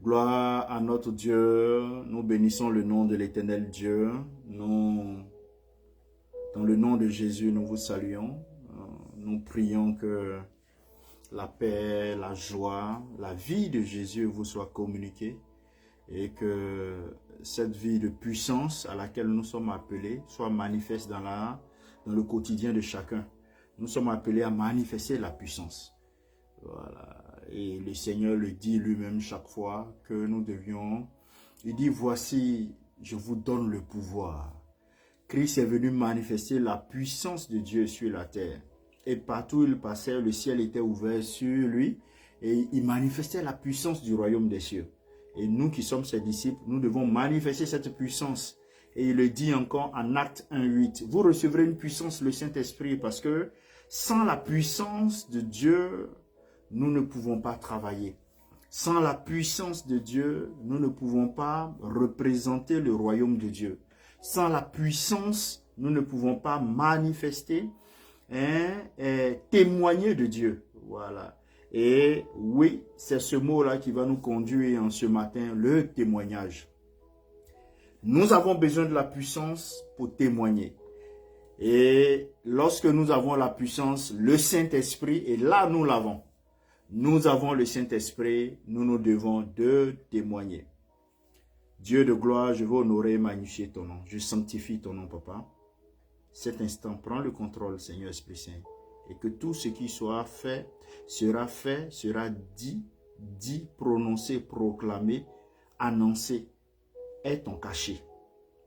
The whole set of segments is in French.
Gloire à notre Dieu, nous bénissons le nom de l'Éternel Dieu. Dans le nom de Jésus, nous vous saluons. Nous prions que la paix, la joie, la vie de Jésus vous soit communiquée et que cette vie de puissance à laquelle nous sommes appelés soit manifeste dans le quotidien de chacun. Nous sommes appelés à manifester la puissance. Voilà. Et le Seigneur le dit lui-même chaque fois que nous devions. Il dit, voici, je vous donne le pouvoir. Christ est venu manifester la puissance de Dieu sur la terre. Et partout où il passait, le ciel était ouvert sur lui. Et il manifestait la puissance du royaume des cieux. Et nous qui sommes ses disciples, nous devons manifester cette puissance. Et il le dit encore en Acte 1:8. Vous recevrez une puissance, le Saint-Esprit, parce que sans la puissance de Dieu, nous ne pouvons pas travailler. Sans la puissance de Dieu, nous ne pouvons pas représenter le royaume de Dieu. Sans la puissance, nous ne pouvons pas manifester et témoigner de Dieu. Voilà. Et oui, c'est ce mot-là qui va nous conduire en ce matin, le témoignage. Nous avons besoin de la puissance pour témoigner. Et lorsque nous avons la puissance, le Saint-Esprit, et là nous l'avons. Nous avons le Saint-Esprit, nous devons de témoigner. Dieu de gloire, je veux honorer et magnifier ton nom. Je sanctifie ton nom, Papa. Cet instant, prends le contrôle, Seigneur Esprit Saint. Et que tout ce qui sera fait, sera dit, prononcé, proclamé, annoncé, est ton cachet.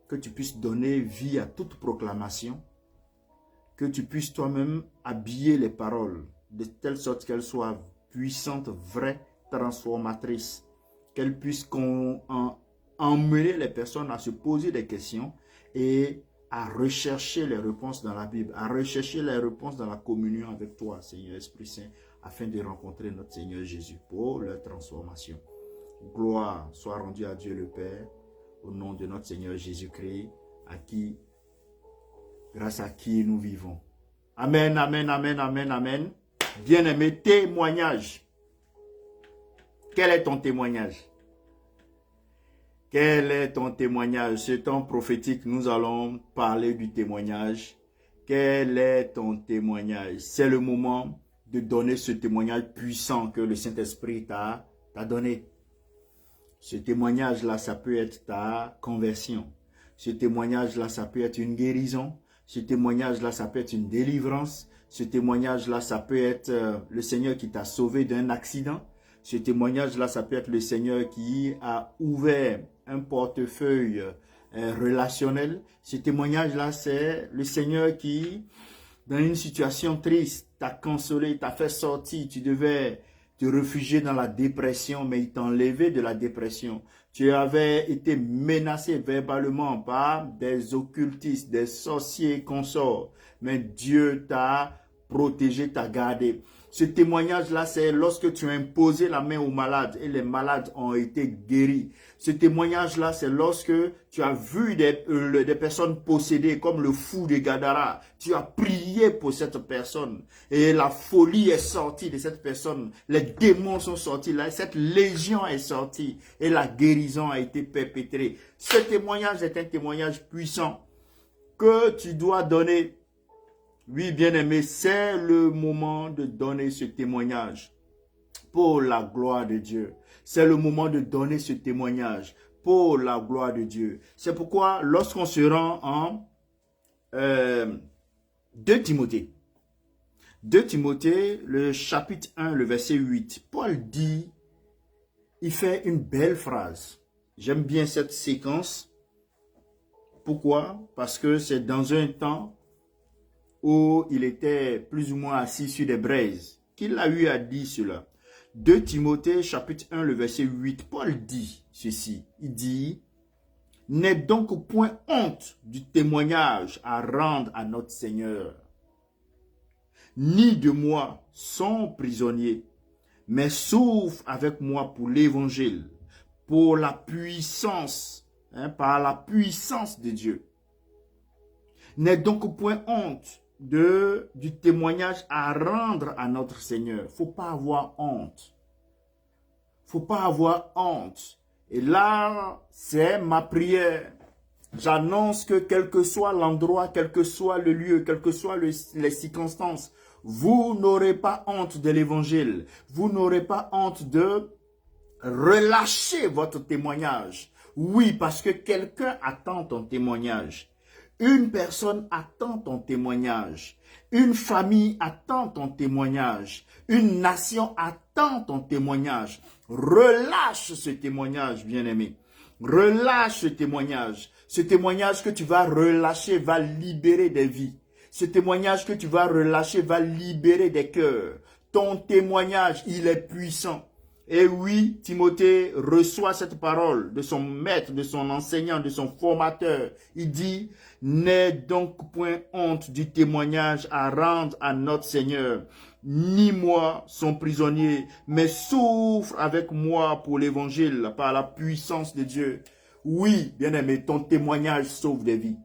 Que tu puisses donner vie à toute proclamation. Que tu puisses toi-même habiller les paroles de telle sorte qu'elles soient puissante, vraie, transformatrice, qu'elle puisse emmener les personnes à se poser des questions et à rechercher les réponses dans la Bible, à rechercher les réponses dans la communion avec toi, Seigneur Esprit Saint, afin de rencontrer notre Seigneur Jésus pour leur transformation. Gloire soit rendue à Dieu le Père, au nom de notre Seigneur Jésus-Christ, grâce à qui nous vivons. Amen, amen, amen, amen, amen. Bien-aimé, témoignage. Quel est ton témoignage? Quel est ton témoignage? Ce temps prophétique, nous allons parler du témoignage. Quel est ton témoignage? C'est le moment de donner ce témoignage puissant que le Saint-Esprit t'a donné. Ce témoignage-là, ça peut être ta conversion. Ce témoignage-là, ça peut être une guérison. Ce témoignage-là, ça peut être une délivrance. Ce témoignage-là, ça peut être le Seigneur qui t'a sauvé d'un accident. Ce témoignage-là, ça peut être le Seigneur qui a ouvert un portefeuille relationnel. Ce témoignage-là, c'est le Seigneur qui, dans une situation triste, t'a consolé, t'a fait sortir. Tu devais te réfugier dans la dépression, mais il t'a enlevé de la dépression. Tu avais été menacé verbalement par des occultistes, des sorciers consorts, mais Dieu t'a protégé, t'a gardé. Ce témoignage-là, c'est lorsque tu as imposé la main aux malades et les malades ont été guéris. Ce témoignage-là, c'est lorsque tu as vu des personnes possédées comme le fou de Gadara. Tu as prié pour cette personne et la folie est sortie de cette personne. Les démons sont sortis, là, cette légion est sortie et la guérison a été perpétrée. Ce témoignage est un témoignage puissant que tu dois donner. Oui, bien-aimé, c'est le moment de donner ce témoignage pour la gloire de Dieu. C'est le moment de donner ce témoignage pour la gloire de Dieu. C'est pourquoi lorsqu'on se rend en 2 Timothée, 2 Timothée, le chapitre 1, le verset 8, Paul dit, il fait une belle phrase. J'aime bien cette séquence. Pourquoi? Parce que c'est dans un temps où il était plus ou moins assis sur des braises, qu'il a eu à dire cela. 2 Timothée, chapitre 1, le verset 8, Paul dit ceci, il dit, « N'aie donc point honte du témoignage à rendre à notre Seigneur, ni de moi, son prisonnier, mais souffre avec moi pour l'évangile, pour la puissance, par la puissance de Dieu. N'aie donc point honte du témoignage à rendre à notre Seigneur. Il ne faut pas avoir honte. Il faut pas avoir honte. Et là, c'est ma prière. J'annonce que quel que soit l'endroit, quel que soit le lieu, quelles que soient les circonstances, vous n'aurez pas honte de l'évangile. Vous n'aurez pas honte de relâcher votre témoignage. Oui, parce que quelqu'un attend ton témoignage. Une personne attend ton témoignage. Une famille attend ton témoignage. Une nation attend ton témoignage. Relâche ce témoignage, bien-aimé. Relâche ce témoignage. Ce témoignage que tu vas relâcher va libérer des vies. Ce témoignage que tu vas relâcher va libérer des cœurs. Ton témoignage, il est puissant. Et oui, Timothée reçoit cette parole de son maître, de son enseignant, de son formateur. Il dit, n'aie donc point honte du témoignage à rendre à notre Seigneur. Ni moi, son prisonnier, mais souffre avec moi pour l'évangile par la puissance de Dieu. Oui, bien-aimé, ton témoignage sauve des vies.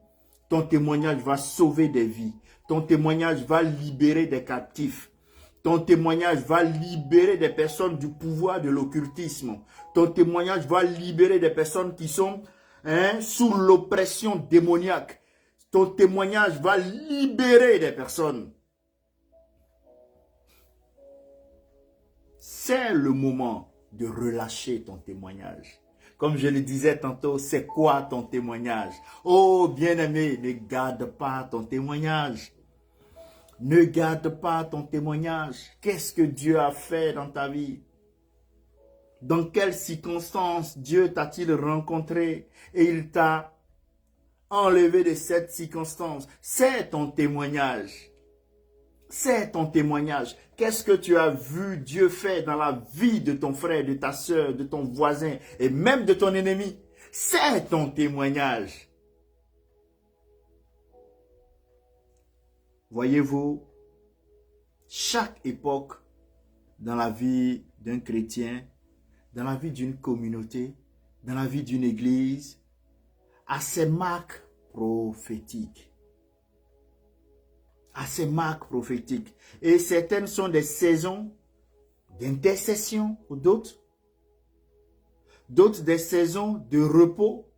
Ton témoignage va sauver des vies. Ton témoignage va libérer des captifs. Ton témoignage va libérer des personnes du pouvoir de l'occultisme. Ton témoignage va libérer des personnes qui sont sous l'oppression démoniaque. Ton témoignage va libérer des personnes. C'est le moment de relâcher ton témoignage. Comme je le disais tantôt, c'est quoi ton témoignage? Oh, bien-aimé, ne garde pas ton témoignage. Ne garde pas ton témoignage. Qu'est-ce que Dieu a fait dans ta vie? Dans quelles circonstances Dieu t'a-t-il rencontré et il t'a enlevé de cette circonstance? C'est ton témoignage. C'est ton témoignage. Qu'est-ce que tu as vu Dieu faire dans la vie de ton frère, de ta soeur, de ton voisin et même de ton ennemi? C'est ton témoignage. Voyez-vous, chaque époque dans la vie d'un chrétien, dans la vie d'une communauté, dans la vie d'une église, a ses marques prophétiques. A ses marques prophétiques. Et certaines sont des saisons d'intercession pour d'autres. D'autres des saisons de repos.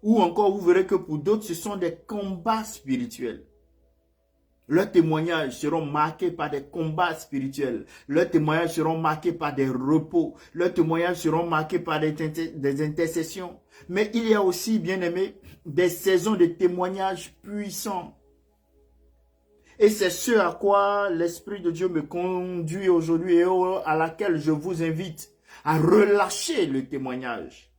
Ou encore, vous verrez que pour d'autres, ce sont des combats spirituels. Leurs témoignages seront marqués par des combats spirituels. Leurs témoignages seront marqués par des repos. Leurs témoignages seront marqués par des intercessions. Mais il y a aussi, bien aimé, des saisons de témoignages puissants. Et c'est ce à quoi l'Esprit de Dieu me conduit aujourd'hui et à laquelle je vous invite à relâcher le témoignage.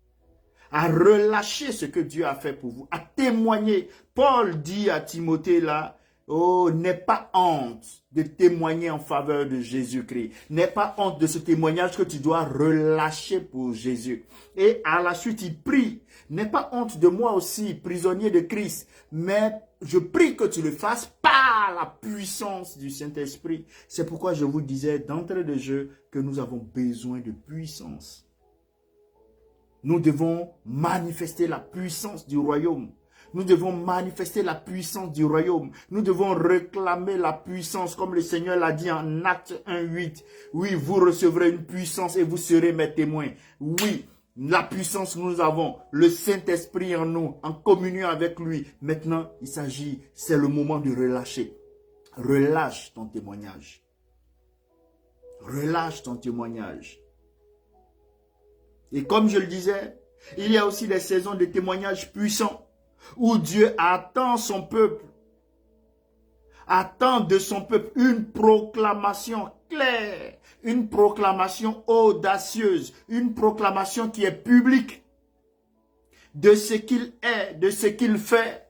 À relâcher ce que Dieu a fait pour vous. À témoigner. Paul dit à Timothée là, oh, n'aie pas honte de témoigner en faveur de Jésus-Christ. N'aie pas honte de ce témoignage que tu dois relâcher pour Jésus. Et à la suite, il prie. N'aie pas honte de moi aussi, prisonnier de Christ. Mais je prie que tu le fasses par la puissance du Saint-Esprit. C'est pourquoi je vous disais d'entrée de jeu que nous avons besoin de puissance. Nous devons manifester la puissance du royaume. Nous devons manifester la puissance du royaume. Nous devons réclamer la puissance, comme le Seigneur l'a dit en Acte 1:8. Oui, vous recevrez une puissance et vous serez mes témoins. Oui, la puissance que nous avons, le Saint-Esprit en nous, en communion avec lui. Maintenant, il s'agit, c'est le moment de relâcher. Relâche ton témoignage. Relâche ton témoignage. Et comme je le disais, il y a aussi des saisons de témoignages puissants où Dieu attend son peuple, attend de son peuple une proclamation claire, une proclamation audacieuse, une proclamation qui est publique de ce qu'il est, de ce qu'il fait.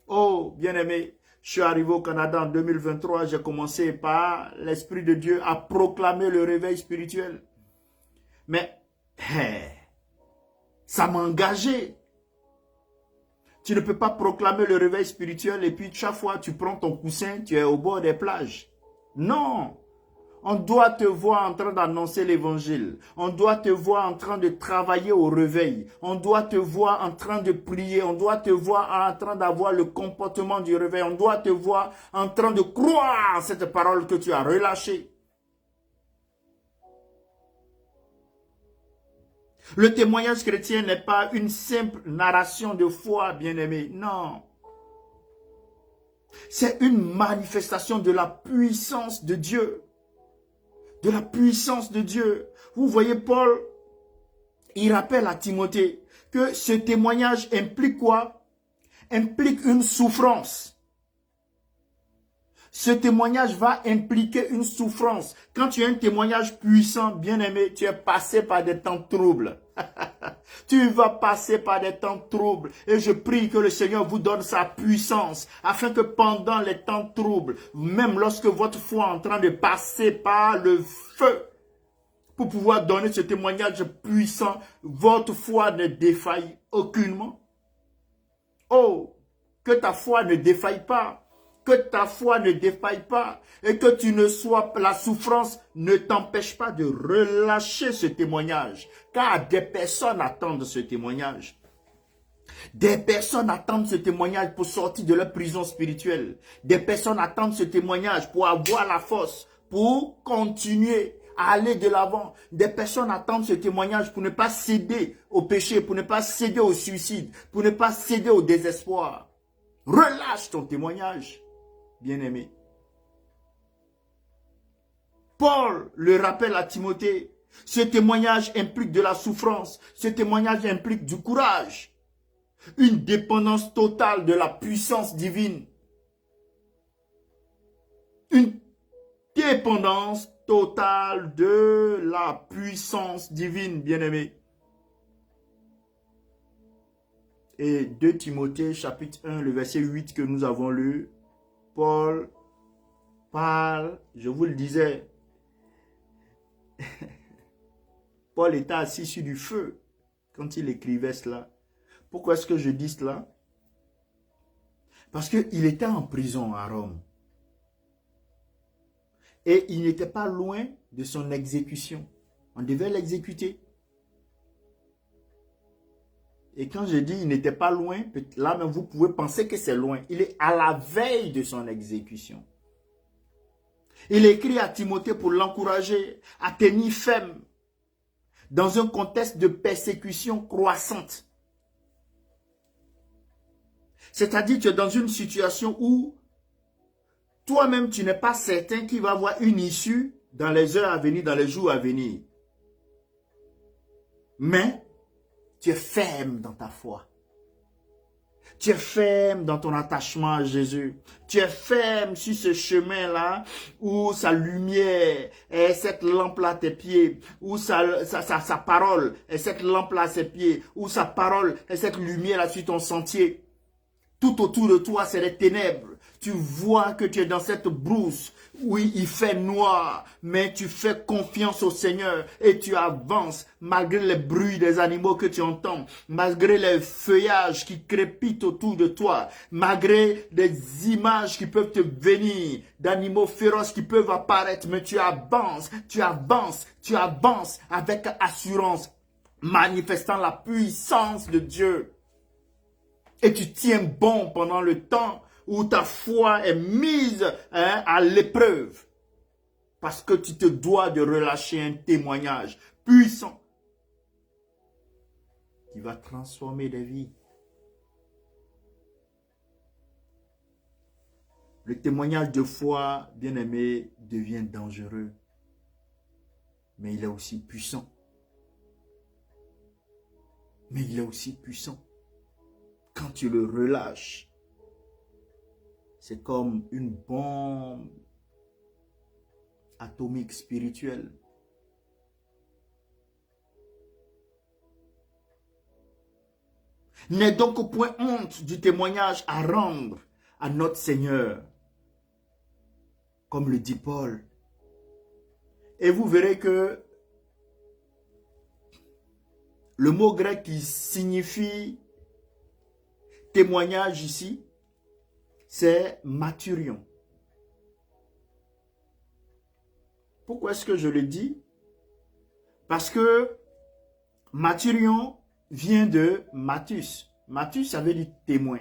Oh, bien-aimé, je suis arrivé au Canada en 2023, j'ai commencé par l'Esprit de Dieu à proclamer le réveil spirituel. Mais, ça m'a engagé. Tu ne peux pas proclamer le réveil spirituel et puis chaque fois tu prends ton coussin, tu es au bord des plages. Non. On doit te voir en train d'annoncer l'évangile. On doit te voir en train de travailler au réveil. On doit te voir en train de prier. On doit te voir en train d'avoir le comportement du réveil. On doit te voir en train de croire cette parole que tu as relâchée. Le témoignage chrétien n'est pas une simple narration de foi, bien-aimé. Non. C'est une manifestation de la puissance de Dieu. De la puissance de Dieu. Vous voyez, Paul, il rappelle à Timothée que ce témoignage implique quoi? Implique une souffrance. Ce témoignage va impliquer une souffrance. Quand tu as un témoignage puissant, bien-aimé, tu es passé par des temps troubles. Tu vas passer par des temps troubles. Et je prie que le Seigneur vous donne sa puissance, afin que pendant les temps troubles, même lorsque votre foi est en train de passer par le feu, pour pouvoir donner ce témoignage puissant, votre foi ne défaille aucunement. Oh, que ta foi ne défaille pas. Que ta foi ne défaille pas et que tu ne sois, la souffrance ne t'empêche pas de relâcher ce témoignage. Car des personnes attendent ce témoignage. Des personnes attendent ce témoignage pour sortir de leur prison spirituelle. Des personnes attendent ce témoignage pour avoir la force, pour continuer à aller de l'avant. Des personnes attendent ce témoignage pour ne pas céder au péché, pour ne pas céder au suicide, pour ne pas céder au désespoir. Relâche ton témoignage, bien-aimé. Paul le rappelle à Timothée. Ce témoignage implique de la souffrance. Ce témoignage implique du courage. Une dépendance totale de la puissance divine. Une dépendance totale de la puissance divine, bien-aimé. Et 2 Timothée, chapitre 1, le verset 8 que nous avons lu, Paul parle, je vous le disais, Paul était assis sur du feu quand il écrivait cela. Pourquoi est-ce que je dis cela? Parce qu'il était en prison à Rome. Et il n'était pas loin de son exécution. On devait l'exécuter. Et quand je dis il n'était pas loin, là même vous pouvez penser que c'est loin. Il est à la veille de son exécution. Il écrit à Timothée pour l'encourager à tenir ferme dans un contexte de persécution croissante. C'est-à-dire que tu es dans une situation où toi-même tu n'es pas certain qu'il va y avoir une issue dans les heures à venir, dans les jours à venir. Mais tu es ferme dans ta foi. Tu es ferme dans ton attachement à Jésus. Tu es ferme sur ce chemin-là où sa lumière est cette lampe-là à tes pieds, où sa parole est cette lampe-là à ses pieds, où sa parole est cette lumière-là sur ton sentier. Tout autour de toi, c'est les ténèbres. Tu vois que tu es dans cette brousse. Oui, il fait noir, mais tu fais confiance au Seigneur et tu avances malgré les bruits des animaux que tu entends, malgré les feuillages qui crépitent autour de toi, malgré les images qui peuvent te venir, d'animaux féroces qui peuvent apparaître, mais tu avances, tu avances, tu avances avec assurance, manifestant la puissance de Dieu. Et tu tiens bon pendant le temps où ta foi est mise à l'épreuve. Parce que tu te dois de relâcher un témoignage puissant qui va transformer des vies. Le témoignage de foi, bien-aimé, devient dangereux. Mais il est aussi puissant. Mais il est aussi puissant. Quand tu le relâches, c'est comme une bombe atomique spirituelle. N'aie donc point honte du témoignage à rendre à notre Seigneur, comme le dit Paul. Et vous verrez que le mot grec qui signifie témoignage ici, c'est martyrion. Pourquoi est-ce que je le dis? Parce que martyrion vient de Mathus. Mathus, ça veut dire témoin.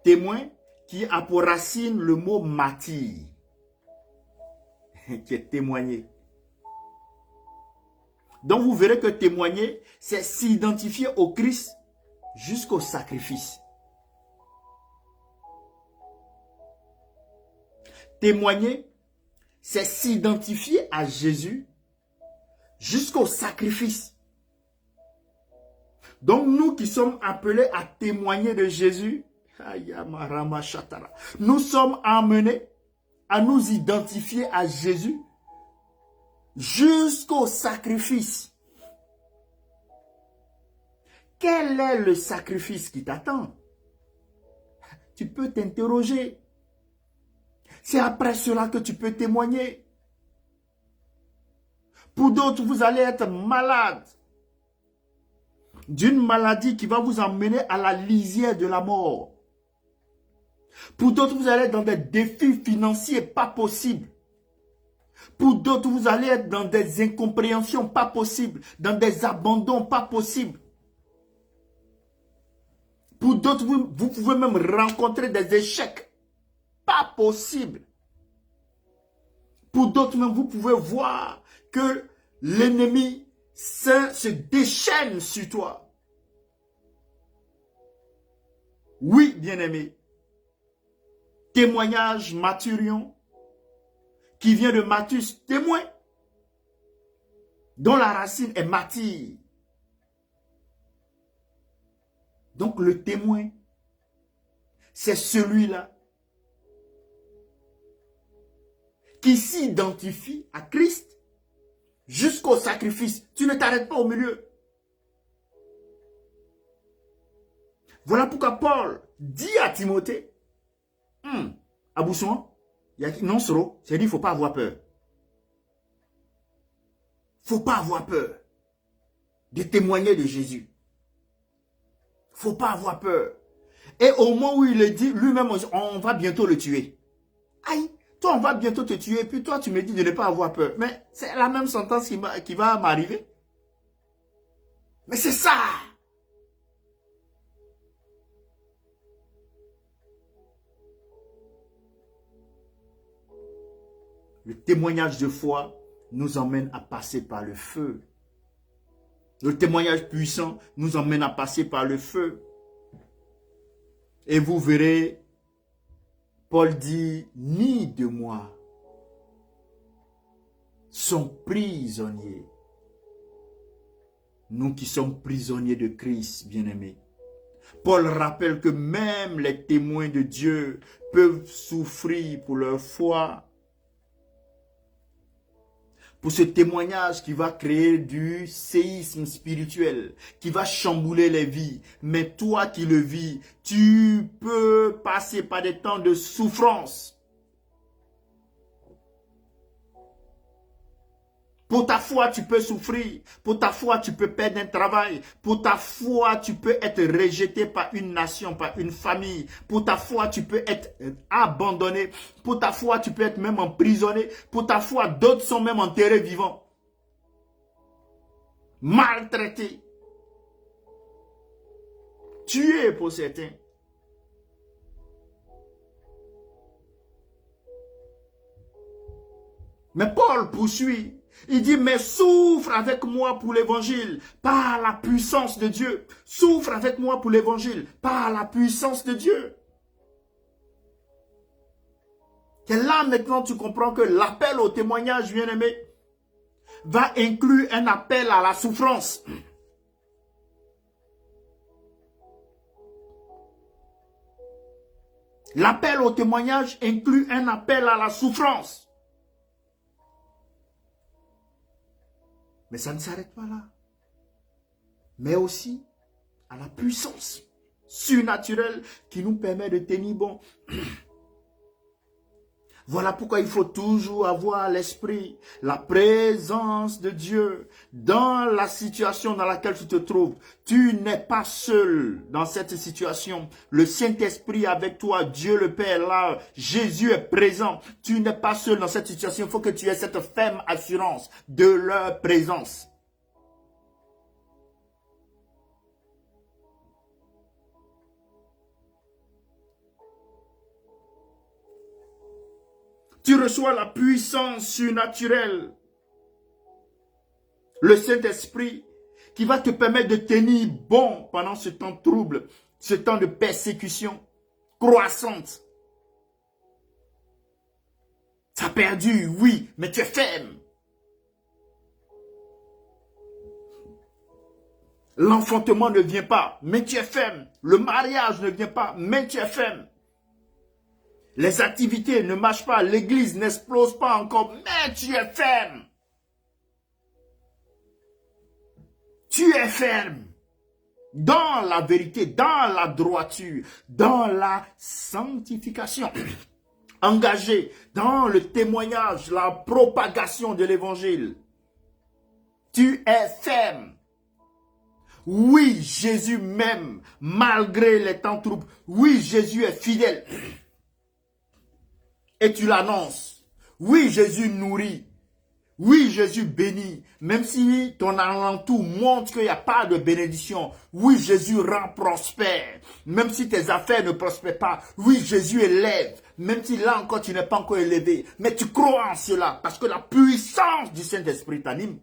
Témoin qui a pour racine le mot martyr, qui est témoigner. Donc vous verrez que témoigner, c'est s'identifier au Christ jusqu'au sacrifice. Témoigner, c'est s'identifier à Jésus jusqu'au sacrifice. Donc nous qui sommes appelés à témoigner de Jésus, nous sommes amenés à nous identifier à Jésus jusqu'au sacrifice. Quel est le sacrifice qui t'attend? Tu peux t'interroger. C'est après cela que tu peux témoigner. Pour d'autres, vous allez être malade d'une maladie qui va vous emmener à la lisière de la mort. Pour d'autres, vous allez être dans des défis financiers pas possibles. Pour d'autres, vous allez être dans des incompréhensions pas possibles, dans des abandons pas possibles. Pour d'autres, vous pouvez même rencontrer des échecs pas possibles. Pour d'autres, même, vous pouvez voir que l'ennemi se déchaîne sur toi. Oui, bien-aimé. Témoignage Mathurion, qui vient de Mathus, témoin, dont la racine est martyr. Donc le témoin, c'est celui-là qui s'identifie à Christ jusqu'au sacrifice. Tu ne t'arrêtes pas au milieu. Voilà pourquoi Paul dit à Timothée, Abousson, non soro, c'est dit, il ne faut pas avoir peur. Il ne faut pas avoir peur de témoigner de Jésus. Il ne faut pas avoir peur. Et au moment où il le dit, lui-même, on va bientôt le tuer. Aïe, toi, on va bientôt te tuer, puis toi, tu me dis de ne pas avoir peur. Mais c'est la même sentence qui va m'arriver. Mais c'est ça. Le témoignage de foi nous emmène à passer par le feu. Le témoignage puissant nous emmène à passer par le feu. Et vous verrez, Paul dit, ni de moi sont prisonniers. Nous qui sommes prisonniers de Christ, bien-aimés. Paul rappelle que même les témoins de Dieu peuvent souffrir pour leur foi. Pour ce témoignage qui va créer du séisme spirituel, qui va chambouler les vies. Mais toi qui le vis, tu peux passer par des temps de souffrance. Pour ta foi, tu peux souffrir. Pour ta foi, tu peux perdre un travail. Pour ta foi, tu peux être rejeté par une nation, par une famille. Pour ta foi, tu peux être abandonné. Pour ta foi, tu peux être même emprisonné. Pour ta foi, d'autres sont même enterrés vivants. Maltraités. Tués pour certains. Mais Paul poursuit. Il dit, mais souffre avec moi pour l'évangile, par la puissance de Dieu. Souffre avec moi pour l'évangile, par la puissance de Dieu. Et là maintenant tu comprends que l'appel au témoignage, bien-aimé, va inclure un appel à la souffrance. L'appel au témoignage inclut un appel à la souffrance. Mais ça ne s'arrête pas là. Mais aussi à la puissance surnaturelle qui nous permet de tenir bon. Voilà pourquoi il faut toujours avoir à l'esprit la présence de Dieu dans la situation dans laquelle tu te trouves. Tu n'es pas seul dans cette situation. Le Saint-Esprit avec toi, Dieu le Père là, Jésus est présent. Tu n'es pas seul dans cette situation. Il faut que tu aies cette ferme assurance de leur présence. Tu reçois la puissance surnaturelle Le Saint-Esprit qui va te permettre de tenir bon pendant ce temps trouble, ce temps de persécution croissante. Tu as perdu, oui, mais tu es ferme. L'enfantement ne vient pas, mais tu es ferme. Le mariage ne vient pas, mais tu es ferme. Les activités ne marchent pas, l'église n'explose pas encore, mais tu es ferme. Tu es ferme. Dans la vérité, dans la droiture, dans la sanctification. Engagé dans le témoignage, la propagation de l'évangile. Tu es ferme. Oui, Jésus m'aime, malgré les temps troubles. Oui, Jésus est fidèle. Et tu l'annonces. Oui, Jésus nourrit. Oui, Jésus bénit. Même si ton alentour montre qu'il n'y a pas de bénédiction. Oui, Jésus rend prospère. Même si tes affaires ne prospèrent pas. Oui, Jésus élève. Même si là encore tu n'es pas encore élevé. Mais tu crois en cela. Parce que la puissance du Saint-Esprit t'anime.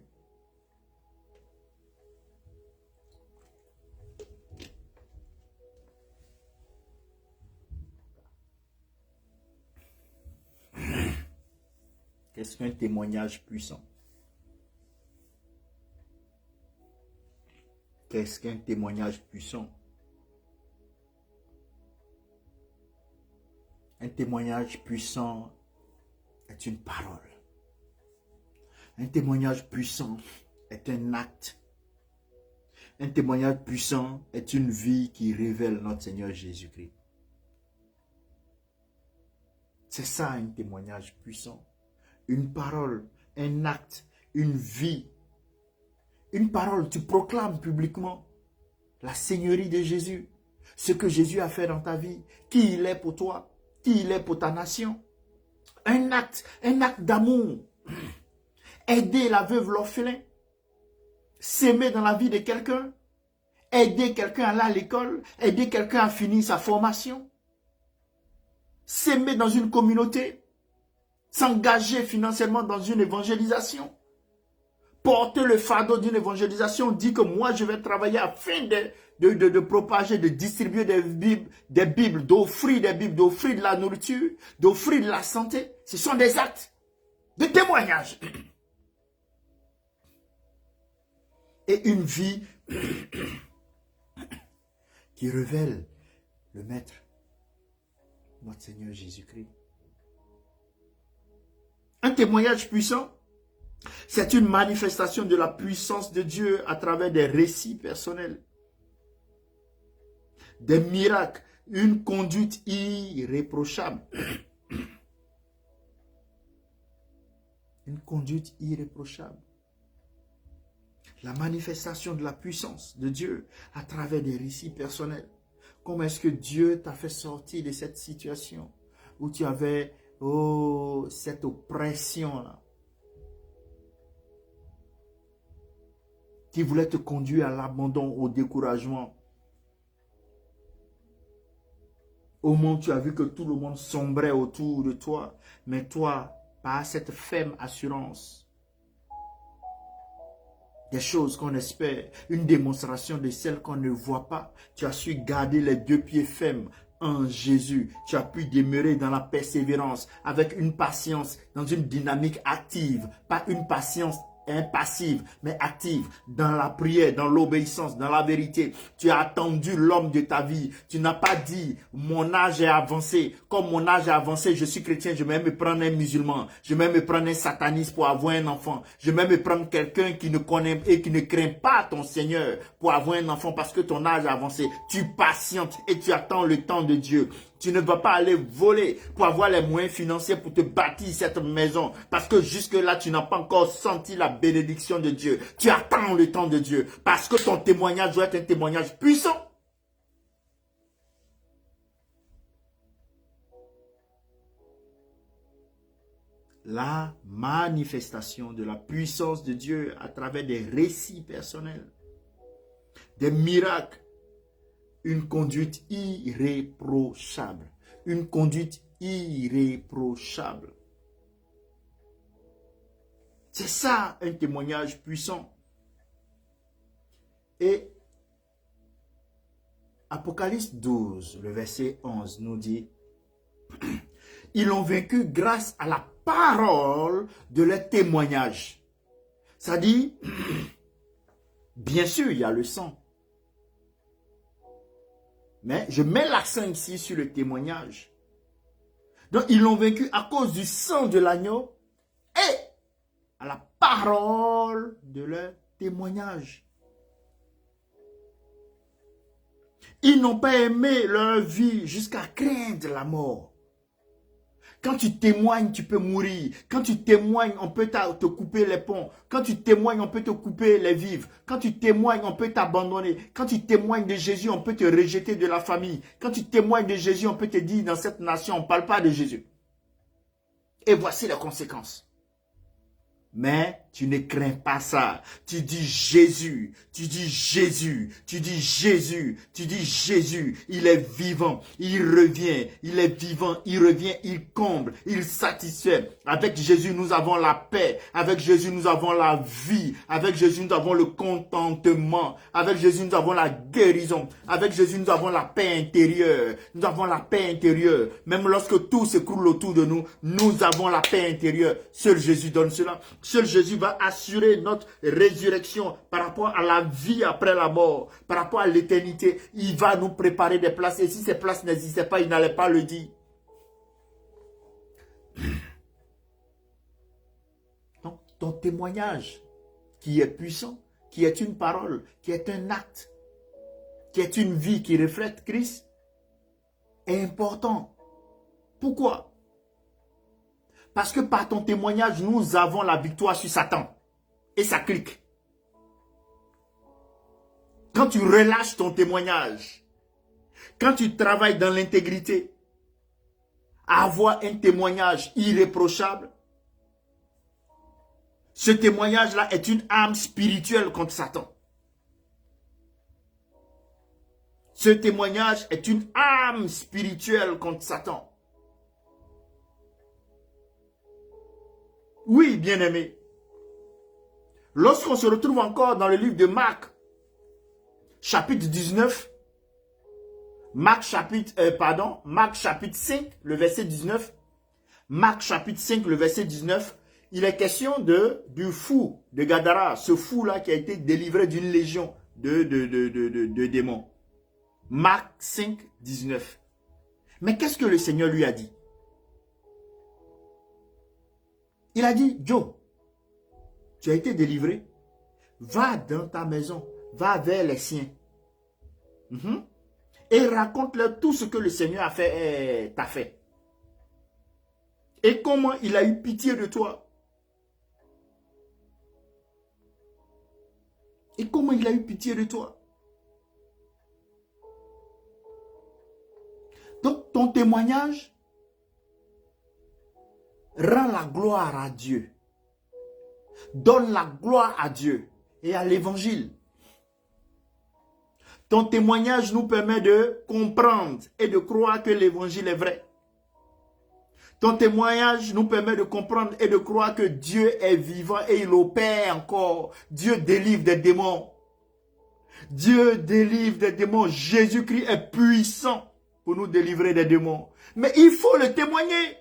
Qu'est-ce qu'un témoignage puissant? Qu'est-ce qu'un témoignage puissant? Un témoignage puissant est une parole. Un témoignage puissant est un acte. Un témoignage puissant est une vie qui révèle notre Seigneur Jésus-Christ. C'est ça un témoignage puissant. Une parole, un acte, une vie. Une parole, tu proclames publiquement la Seigneurie de Jésus. Ce que Jésus a fait dans ta vie. Qui il est pour toi. Qui il est pour ta nation. Un acte d'amour. Aider la veuve, l'orphelin. S'aimer dans la vie de quelqu'un. Aider quelqu'un à aller à l'école. Aider quelqu'un à finir sa formation. S'aimer dans une communauté. S'engager financièrement dans une évangélisation. Porter le fardeau d'une évangélisation, dit que moi je vais travailler afin de propager, de distribuer des Bibles, d'offrir des Bibles, d'offrir de la nourriture, d'offrir de la santé. Ce sont des actes de témoignage. Et une vie qui révèle le Maître, notre Seigneur Jésus-Christ. Un témoignage puissant, c'est une manifestation de la puissance de Dieu à travers des récits personnels, des miracles, une conduite irréprochable. Une conduite irréprochable. La manifestation de la puissance de Dieu à travers des récits personnels. Comment est-ce que Dieu t'a fait sortir de cette situation où tu avais cette oppression-là qui voulait te conduire à l'abandon, au découragement. Au moment où tu as vu que tout le monde sombrait autour de toi, mais toi, par cette ferme assurance, des choses qu'on espère, une démonstration de celles qu'on ne voit pas, tu as su garder les deux pieds fermes en Jésus. Tu as pu demeurer dans la persévérance, avec une patience, dans une dynamique active, pas une patience impassive, mais active, dans la prière, dans l'obéissance, dans la vérité. Tu as attendu l'homme de ta vie. Tu n'as pas dit, mon âge est avancé. Comme mon âge est avancé, je suis chrétien, je vais me prendre un musulman. Je vais me prendre un sataniste pour avoir un enfant. Je vais me prendre quelqu'un qui ne connaît et qui ne craint pas ton Seigneur pour avoir un enfant parce que ton âge est avancé. Tu patientes et tu attends le temps de Dieu. Tu ne vas pas aller voler pour avoir les moyens financiers pour te bâtir cette maison. Parce que jusque-là, tu n'as pas encore senti la bénédiction de Dieu. Tu attends le temps de Dieu. Parce que ton témoignage doit être un témoignage puissant. La manifestation de la puissance de Dieu à travers des récits personnels, des miracles, une conduite irréprochable. Une conduite irréprochable. C'est ça un témoignage puissant. Et Apocalypse 12, le verset 11 nous dit, ils l'ont vaincu grâce à la parole de leur témoignage. Ça dit, bien sûr, il y a le sang. Mais je mets l'accent ici sur le témoignage. Donc, ils l'ont vaincu à cause du sang de l'agneau et à la parole de leur témoignage. Ils n'ont pas aimé leur vie jusqu'à craindre la mort. Quand tu témoignes, tu peux mourir. Quand tu témoignes, on peut te couper les ponts. Quand tu témoignes, on peut te couper les vivres. Quand tu témoignes, on peut t'abandonner. Quand tu témoignes de Jésus, on peut te rejeter de la famille. Quand tu témoignes de Jésus, on peut te dire, dans cette nation, on ne parle pas de Jésus. Et voici les conséquences. Mais tu ne crains pas ça. Tu dis Jésus, tu dis Jésus, tu dis Jésus, tu dis Jésus. Il est vivant, il revient, il est vivant, il revient, il comble, il satisfait. Avec Jésus, nous avons la paix. Avec Jésus, nous avons la vie. Avec Jésus, nous avons le contentement. Avec Jésus, nous avons la guérison. Avec Jésus, nous avons la paix intérieure. Nous avons la paix intérieure. Même lorsque tout s'écroule autour de nous, nous avons la paix intérieure. Seul Jésus donne cela. Seul Jésus va assurer notre résurrection par rapport à la vie après la mort, par rapport à l'éternité. Il va nous préparer des places. Et si ces places n'existaient pas, il n'allait pas le dire. Donc, ton témoignage qui est puissant, qui est une parole, qui est un acte, qui est une vie qui reflète Christ, est important. Pourquoi? Parce que par ton témoignage, nous avons la victoire sur Satan. Et ça clique. Quand tu relâches ton témoignage, quand tu travailles dans l'intégrité, avoir un témoignage irréprochable, ce témoignage-là est une arme spirituelle contre Satan. Ce témoignage est une arme spirituelle contre Satan. Oui, bien-aimé. Lorsqu'on se retrouve encore dans le livre de Marc, chapitre 19, Marc chapitre 5, le verset 19, Marc chapitre 5, le verset 19, il est question du fou de Gadara, ce fou-là qui a été délivré d'une légion de démons. Marc 5, 19. Mais qu'est-ce que le Seigneur lui a dit? Il a dit, Joe, tu as été délivré, va dans ta maison, va vers les siens. Et raconte-leur tout ce que le Seigneur t'a fait. Et comment il a eu pitié de toi. Et comment il a eu pitié de toi. Donc, ton témoignage rend la gloire à Dieu. Donne la gloire à Dieu et à l'évangile. Ton témoignage nous permet de comprendre et de croire que l'évangile est vrai. Ton témoignage nous permet de comprendre et de croire que Dieu est vivant et il opère encore. Dieu délivre des démons. Dieu délivre des démons. Jésus-Christ est puissant pour nous délivrer des démons. Mais il faut le témoigner.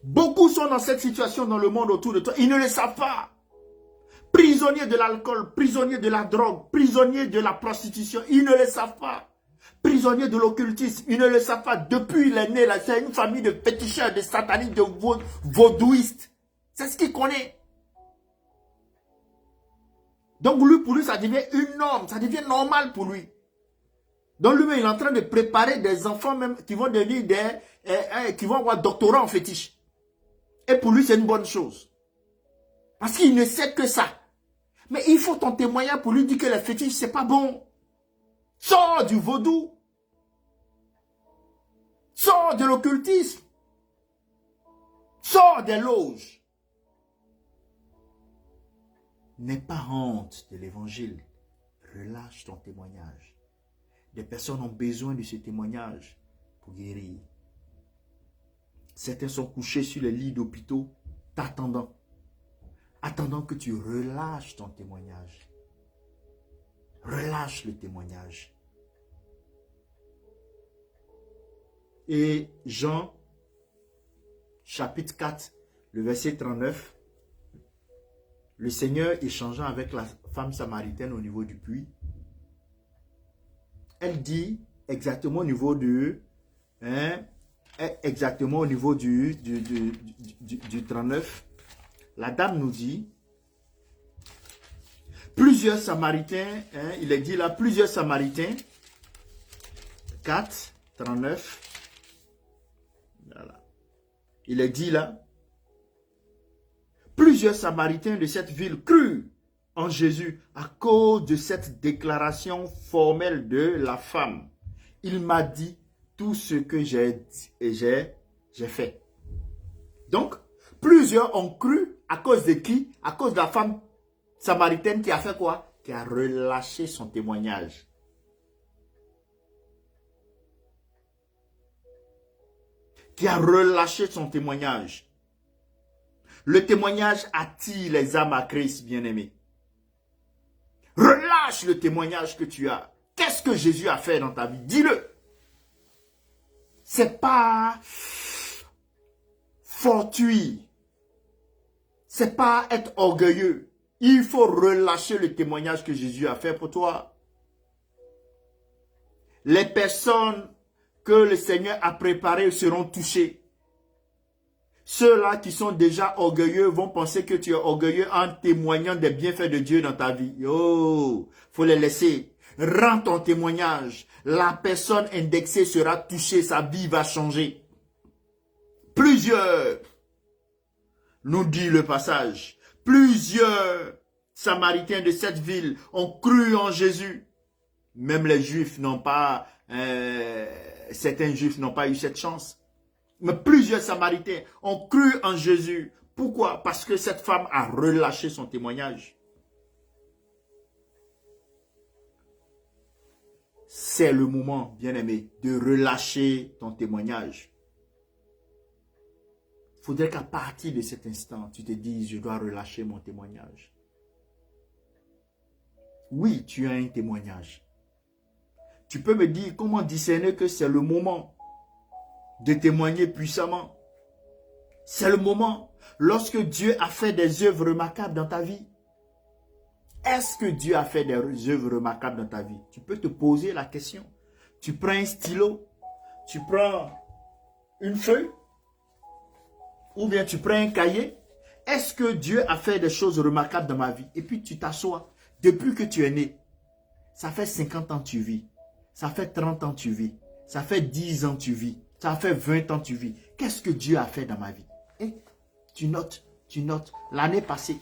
Beaucoup sont dans cette situation dans le monde autour de toi. Ils ne le savent pas. Prisonniers de l'alcool, prisonniers de la drogue, prisonniers de la prostitution. Ils ne le savent pas. Prisonniers de l'occultisme. Ils ne le savent pas. Depuis il est né, c'est une famille de féticheurs, de satanistes, de vaudouistes. C'est ce qu'il connaît. Donc lui, pour lui, ça devient une norme. Ça devient normal pour lui. Donc lui, il est en train de préparer des enfants même qui vont devenir qui vont avoir doctorat en fétiche. Et pour lui, c'est une bonne chose. Parce qu'il ne sait que ça. Mais il faut ton témoignage pour lui dire que le fétiche, c'est pas bon. Sors du vaudou. Sors de l'occultisme. Sors des loges. N'aie pas honte de l'évangile. Relâche ton témoignage. Des personnes ont besoin de ce témoignage pour guérir. Certains sont couchés sur les lits d'hôpitaux, t'attendant que tu relâches ton témoignage. relâche le témoignage. Et Jean, chapitre 4, le verset 39, le Seigneur échangeant avec la femme samaritaine au niveau du puits, elle dit exactement au niveau du, exactement au niveau du 39, la dame nous dit, plusieurs Samaritains, il est dit là, plusieurs Samaritains, 4, 39, voilà. Il est dit là, plusieurs Samaritains de cette ville crurent en Jésus à cause de cette déclaration formelle de la femme. Il m'a dit tout ce que j'ai fait. Donc, plusieurs ont cru à cause de qui? À cause de la femme samaritaine qui a fait quoi? Qui a relâché son témoignage. Qui a relâché son témoignage. Le témoignage attire les âmes à Christ, bien-aimés. Relâche le témoignage que tu as. Qu'est-ce que Jésus a fait dans ta vie? Dis-le. C'est pas fortuit. C'est pas être orgueilleux. Il faut relâcher le témoignage que Jésus a fait pour toi. Les personnes que le Seigneur a préparées seront touchées. Ceux-là qui sont déjà orgueilleux vont penser que tu es orgueilleux en témoignant des bienfaits de Dieu dans ta vie. Oh, faut les laisser. Rends ton témoignage. La personne indexée sera touchée, sa vie va changer. Plusieurs, nous dit le passage, plusieurs Samaritains de cette ville ont cru en Jésus. Même les Juifs n'ont pas, certains Juifs n'ont pas eu cette chance. Mais plusieurs Samaritains ont cru en Jésus. Pourquoi? Parce que cette femme a relâché son témoignage. C'est le moment, bien-aimé, de relâcher ton témoignage. Il faudrait qu'à partir de cet instant, tu te dises, je dois relâcher mon témoignage. Oui, tu as un témoignage. Tu peux me dire comment discerner que c'est le moment de témoigner puissamment. C'est le moment lorsque Dieu a fait des œuvres remarquables dans ta vie. Est-ce que Dieu a fait des œuvres remarquables dans ta vie? Tu peux te poser la question. Tu prends un stylo, tu prends une feuille, ou bien tu prends un cahier. Est-ce que Dieu a fait des choses remarquables dans ma vie? Et puis tu t'assois. Depuis que tu es né, ça fait 50 ans que tu vis. Ça fait 30 ans que tu vis. Ça fait 10 ans que tu vis. Ça fait 20 ans que tu vis. Qu'est-ce que Dieu a fait dans ma vie? Et tu notes l'année passée.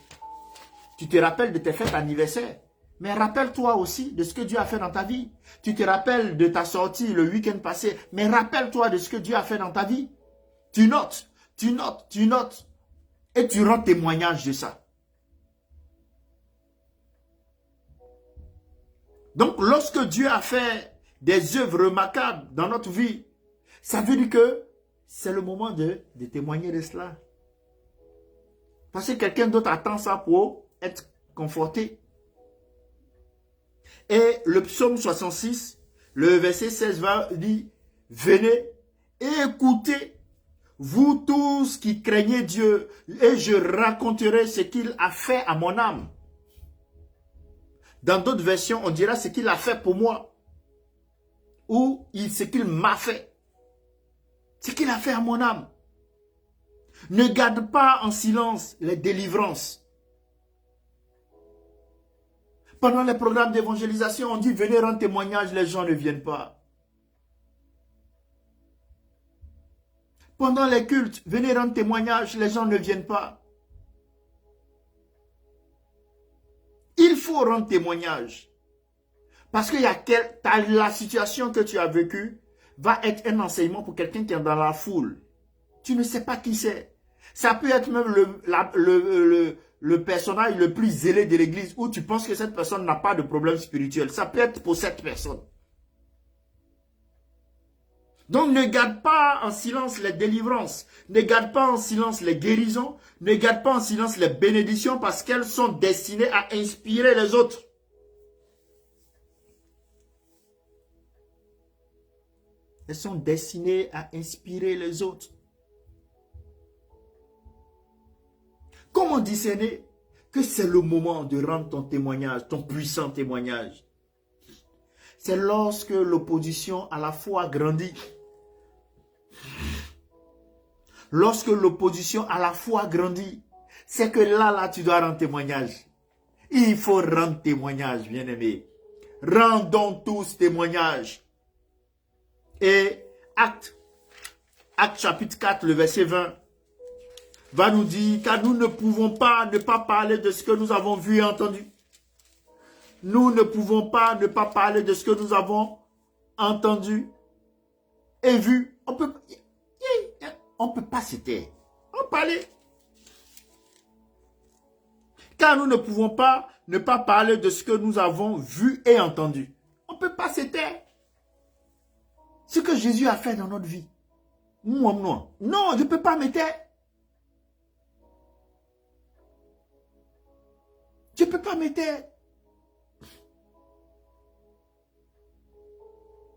Tu te rappelles de tes fêtes d'anniversaire. Mais rappelle-toi aussi de ce que Dieu a fait dans ta vie. Tu te rappelles de ta sortie le week-end passé. Mais rappelle-toi de ce que Dieu a fait dans ta vie. Tu notes. Et tu rends témoignage de ça. Donc, lorsque Dieu a fait des œuvres remarquables dans notre vie, ça veut dire que c'est le moment de témoigner de cela. Parce que quelqu'un d'autre attend ça pour être conforté. Et le psaume 66, le verset 16 va dire, venez et écoutez, vous tous qui craignez Dieu, et je raconterai ce qu'il a fait à mon âme. Dans d'autres versions, on dira ce qu'il a fait pour moi. Ou ce qu'il m'a fait. Ce qu'il a fait à mon âme. Ne garde pas en silence les délivrances. Pendant les programmes d'évangélisation, on dit venez rendre témoignage, les gens ne viennent pas. Pendant les cultes, venez rendre témoignage, les gens ne viennent pas. Il faut rendre témoignage. Parce que la situation que tu as vécue va être un enseignement pour quelqu'un qui est dans la foule. Tu ne sais pas qui c'est. Ça peut être même le personnage le plus zélé de l'église où tu penses que cette personne n'a pas de problème spirituel. Ça peut être pour cette personne. Donc ne garde pas en silence les délivrances. Ne garde pas en silence les guérisons. Ne garde pas en silence les bénédictions parce qu'elles sont destinées à inspirer les autres. Elles sont destinées à inspirer les autres. Comment discerner que c'est le moment de rendre ton témoignage, ton puissant témoignage? C'est lorsque l'opposition à la foi grandit. Lorsque l'opposition à la foi grandit, c'est que là, tu dois rendre témoignage. Il faut rendre témoignage, bien-aimés. Rendons tous témoignage. Et Acte chapitre 4, le verset 20, va nous dire, car nous ne pouvons pas ne pas parler de ce que nous avons vu et entendu. Nous ne pouvons pas ne pas parler de ce que nous avons entendu et vu. On peut pas se taire. On parler. Car nous ne pouvons pas ne pas parler de ce que nous avons vu et entendu. On ne peut pas se taire. Ce que Jésus a fait dans notre vie. Moi, non. Non, je ne peux pas me taire. Je ne peux pas me taire.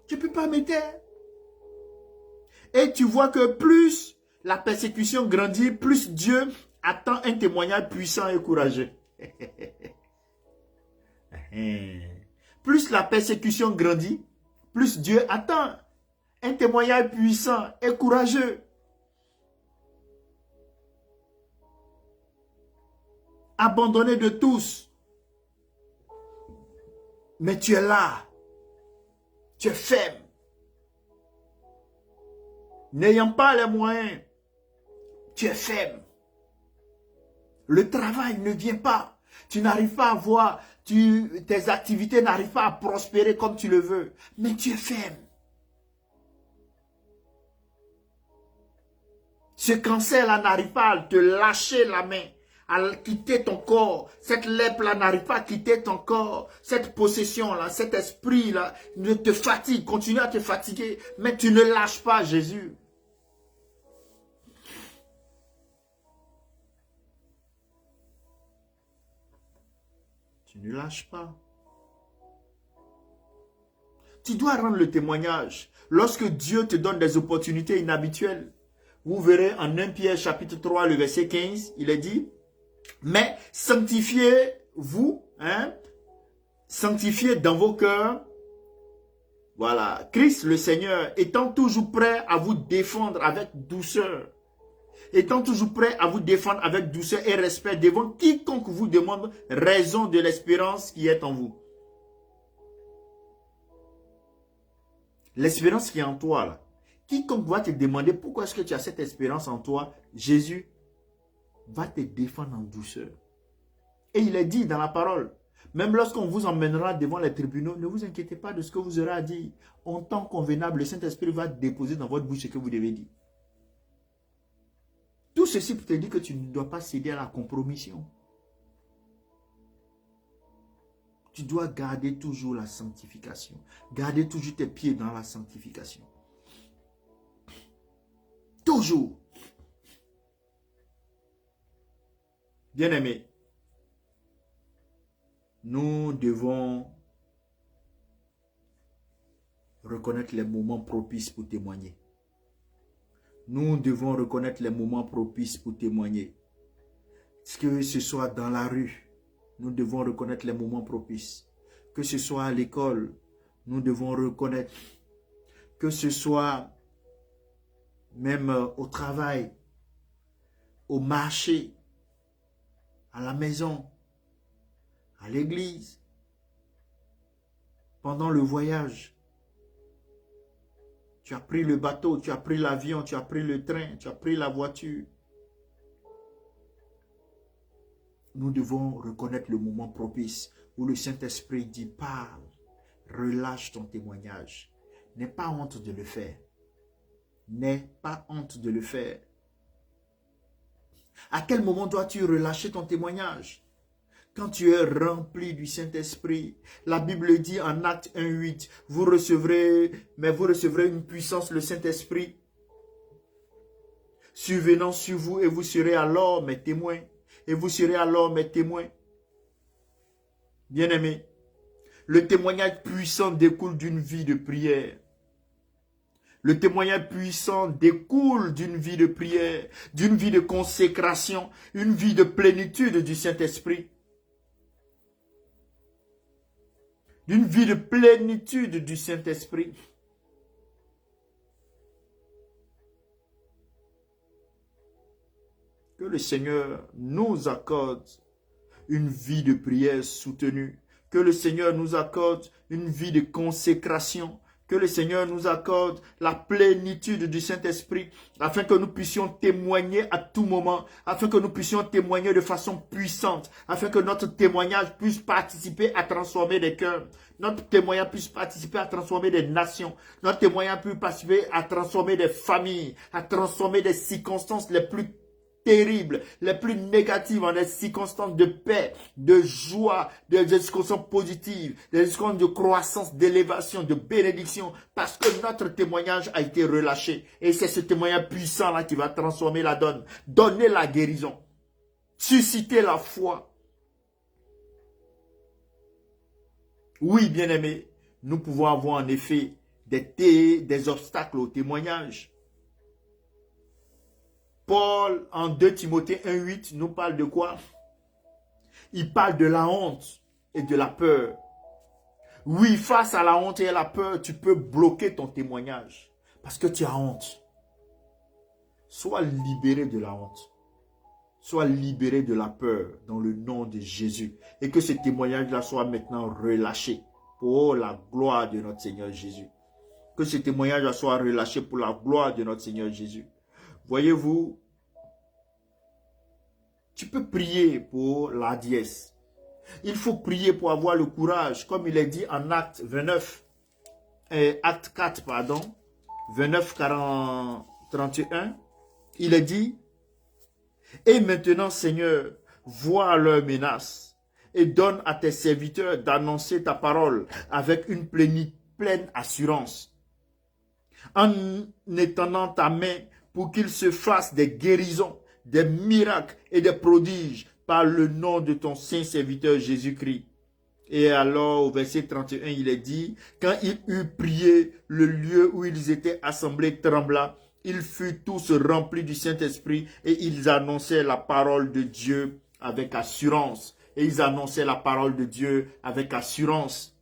Je ne peux pas me taire. Et tu vois que plus la persécution grandit, plus Dieu attend un témoignage puissant et courageux. Plus la persécution grandit, plus Dieu attend un témoignage puissant et courageux. Abandonné de tous. Mais tu es là. Tu es faible. N'ayant pas les moyens, tu es faible. Le travail ne vient pas. Tu n'arrives pas à voir, tes activités n'arrivent pas à prospérer comme tu le veux. Mais tu es faible. Ce cancer-là n'arrive pas à te lâcher la main, à quitter ton corps. Cette lèpre-là n'arrive pas à quitter ton corps. Cette possession-là, cet esprit-là, ne te fatigue, continue à te fatiguer. Mais tu ne lâches pas Jésus. Tu ne lâches pas. Tu dois rendre le témoignage. Lorsque Dieu te donne des opportunités inhabituelles, vous verrez en 1 Pierre chapitre 3, le verset 15, il est dit, mais sanctifiez-vous, sanctifiez dans vos cœurs, voilà, Christ le Seigneur, étant toujours prêt à vous défendre avec douceur. Étant toujours prêt à vous défendre avec douceur et respect devant quiconque vous demande raison de l'espérance qui est en vous. L'espérance qui est en toi, là. Quiconque va te demander pourquoi est-ce que tu as cette espérance en toi, Jésus va te défendre en douceur. Et il est dit dans la parole, même lorsqu'on vous emmènera devant les tribunaux, ne vous inquiétez pas de ce que vous aurez à dire. En temps convenable, le Saint-Esprit va déposer dans votre bouche ce que vous devez dire. Tout ceci pour te dire que tu ne dois pas céder à la compromission. Tu dois garder toujours la sanctification. Garder toujours tes pieds dans la sanctification. Toujours. Bien-aimés, nous devons reconnaître les moments propices pour témoigner. Nous devons reconnaître les moments propices pour témoigner. Que ce soit dans la rue, nous devons reconnaître les moments propices. Que ce soit à l'école, nous devons reconnaître. Que ce soit même au travail, au marché, à la maison, à l'église, pendant le voyage. Tu as pris le bateau, tu as pris l'avion, tu as pris le train, tu as pris la voiture. Nous devons reconnaître le moment propice où le Saint-Esprit dit, parle, relâche ton témoignage. N'aie pas honte de le faire. N'aie pas honte de le faire. À quel moment dois-tu relâcher ton témoignage? Quand tu es rempli du Saint-Esprit, la Bible dit en Acte 1:8, vous recevrez une puissance, le Saint-Esprit, survenant sur vous, et vous serez alors mes témoins. Et vous serez alors mes témoins. Bien-aimés, le témoignage puissant découle d'une vie de prière. Le témoignage puissant découle d'une vie de prière, d'une vie de consécration, une vie de plénitude du Saint-Esprit. D'une vie de plénitude du Saint-Esprit. Que le Seigneur nous accorde une vie de prière soutenue. Que le Seigneur nous accorde une vie de consécration. Que le Seigneur nous accorde la plénitude du Saint-Esprit afin que nous puissions témoigner à tout moment, afin que nous puissions témoigner de façon puissante, afin que notre témoignage puisse participer à transformer des cœurs, notre témoignage puisse participer à transformer des nations, notre témoignage puisse participer à transformer des familles, à transformer des circonstances les plus terribles, les plus négatives en des circonstances de paix, de joie, des circonstances positives, des circonstances de croissance, d'élévation, de bénédiction, parce que notre témoignage a été relâché. Et c'est ce témoignage puissant-là qui va transformer la donne, donner la guérison, susciter la foi. Oui, bien-aimés, nous pouvons avoir en effet des obstacles au témoignage. Paul, en 2 Timothée 1,8, nous parle de quoi? Il parle de la honte et de la peur. Oui, face à la honte et à la peur, tu peux bloquer ton témoignage parce que tu as honte. Sois libéré de la honte. Sois libéré de la peur dans le nom de Jésus. Et que ce témoignage-là soit maintenant relâché pour la gloire de notre Seigneur Jésus. Que ce témoignage-là soit relâché pour la gloire de notre Seigneur Jésus. Voyez-vous, tu peux prier pour la dièse. Il faut prier pour avoir le courage, comme il est dit en Acte 4, 29, 31. Il est dit, et maintenant, Seigneur, vois leurs menaces et donne à tes serviteurs d'annoncer ta parole avec une pleine assurance, en étendant ta main pour qu'il se fasse des guérisons, des miracles et des prodiges par le nom de ton saint serviteur Jésus-Christ. Et alors, au verset 31, il est dit, quand il eut prié, le lieu où ils étaient assemblés trembla, ils furent tous remplis du Saint-Esprit et ils annonçaient la parole de Dieu avec assurance. Et ils annonçaient la parole de Dieu avec assurance.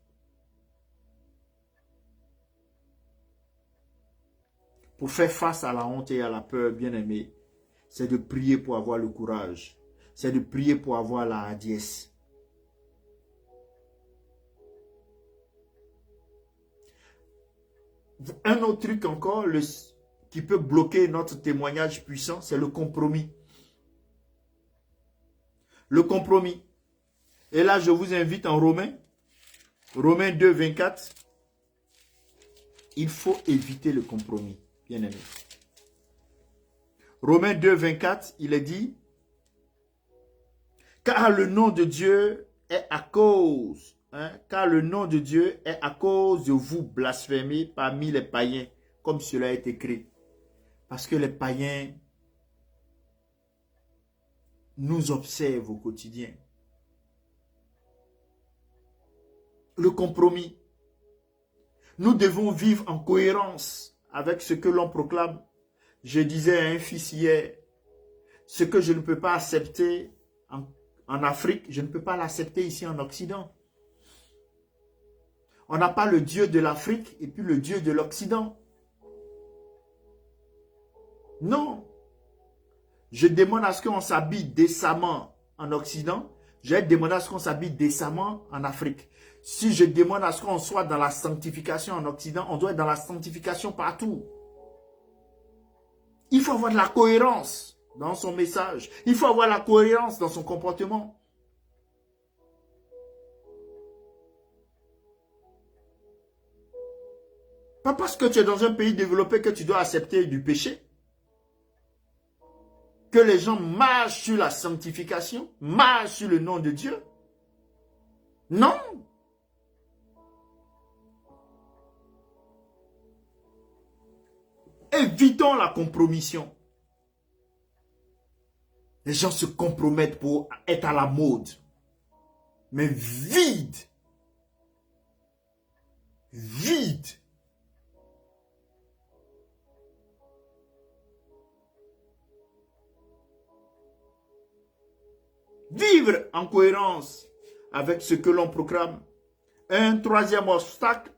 Pour faire face à la honte et à la peur, bien-aimé, c'est de prier pour avoir le courage. C'est de prier pour avoir la hardiesse. Un autre truc encore qui peut bloquer notre témoignage puissant, c'est le compromis. Le compromis. Et là, je vous invite en Romains 2, 24. Il faut éviter le compromis, bien aimé. Romains 2, 24, il est dit, car le nom de Dieu est à cause, car le nom de Dieu est à cause de vous blasphémés parmi les païens, comme cela est écrit. Parce que les païens nous observent au quotidien. Le compromis. Nous devons vivre en cohérence avec ce que l'on proclame. Je disais à un fils hier, ce que je ne peux pas accepter en Afrique, je ne peux pas l'accepter ici en Occident. On n'a pas le Dieu de l'Afrique et puis le Dieu de l'Occident. Non. Je demande à ce qu'on s'habille décemment en Occident. Je demande à ce qu'on s'habille décemment en Afrique. Si je demande à ce qu'on soit dans la sanctification en Occident, on doit être dans la sanctification partout. Il faut avoir de la cohérence dans son message. Il faut avoir la cohérence dans son comportement. Pas parce que tu es dans un pays développé que tu dois accepter du péché. Que les gens marchent sur la sanctification, marchent sur le nom de Dieu. Non. Évitons la compromission. Les gens se compromettent pour être à la mode. Mais vide. Vide. Vivre en cohérence avec ce que l'on proclame. Un troisième obstacle,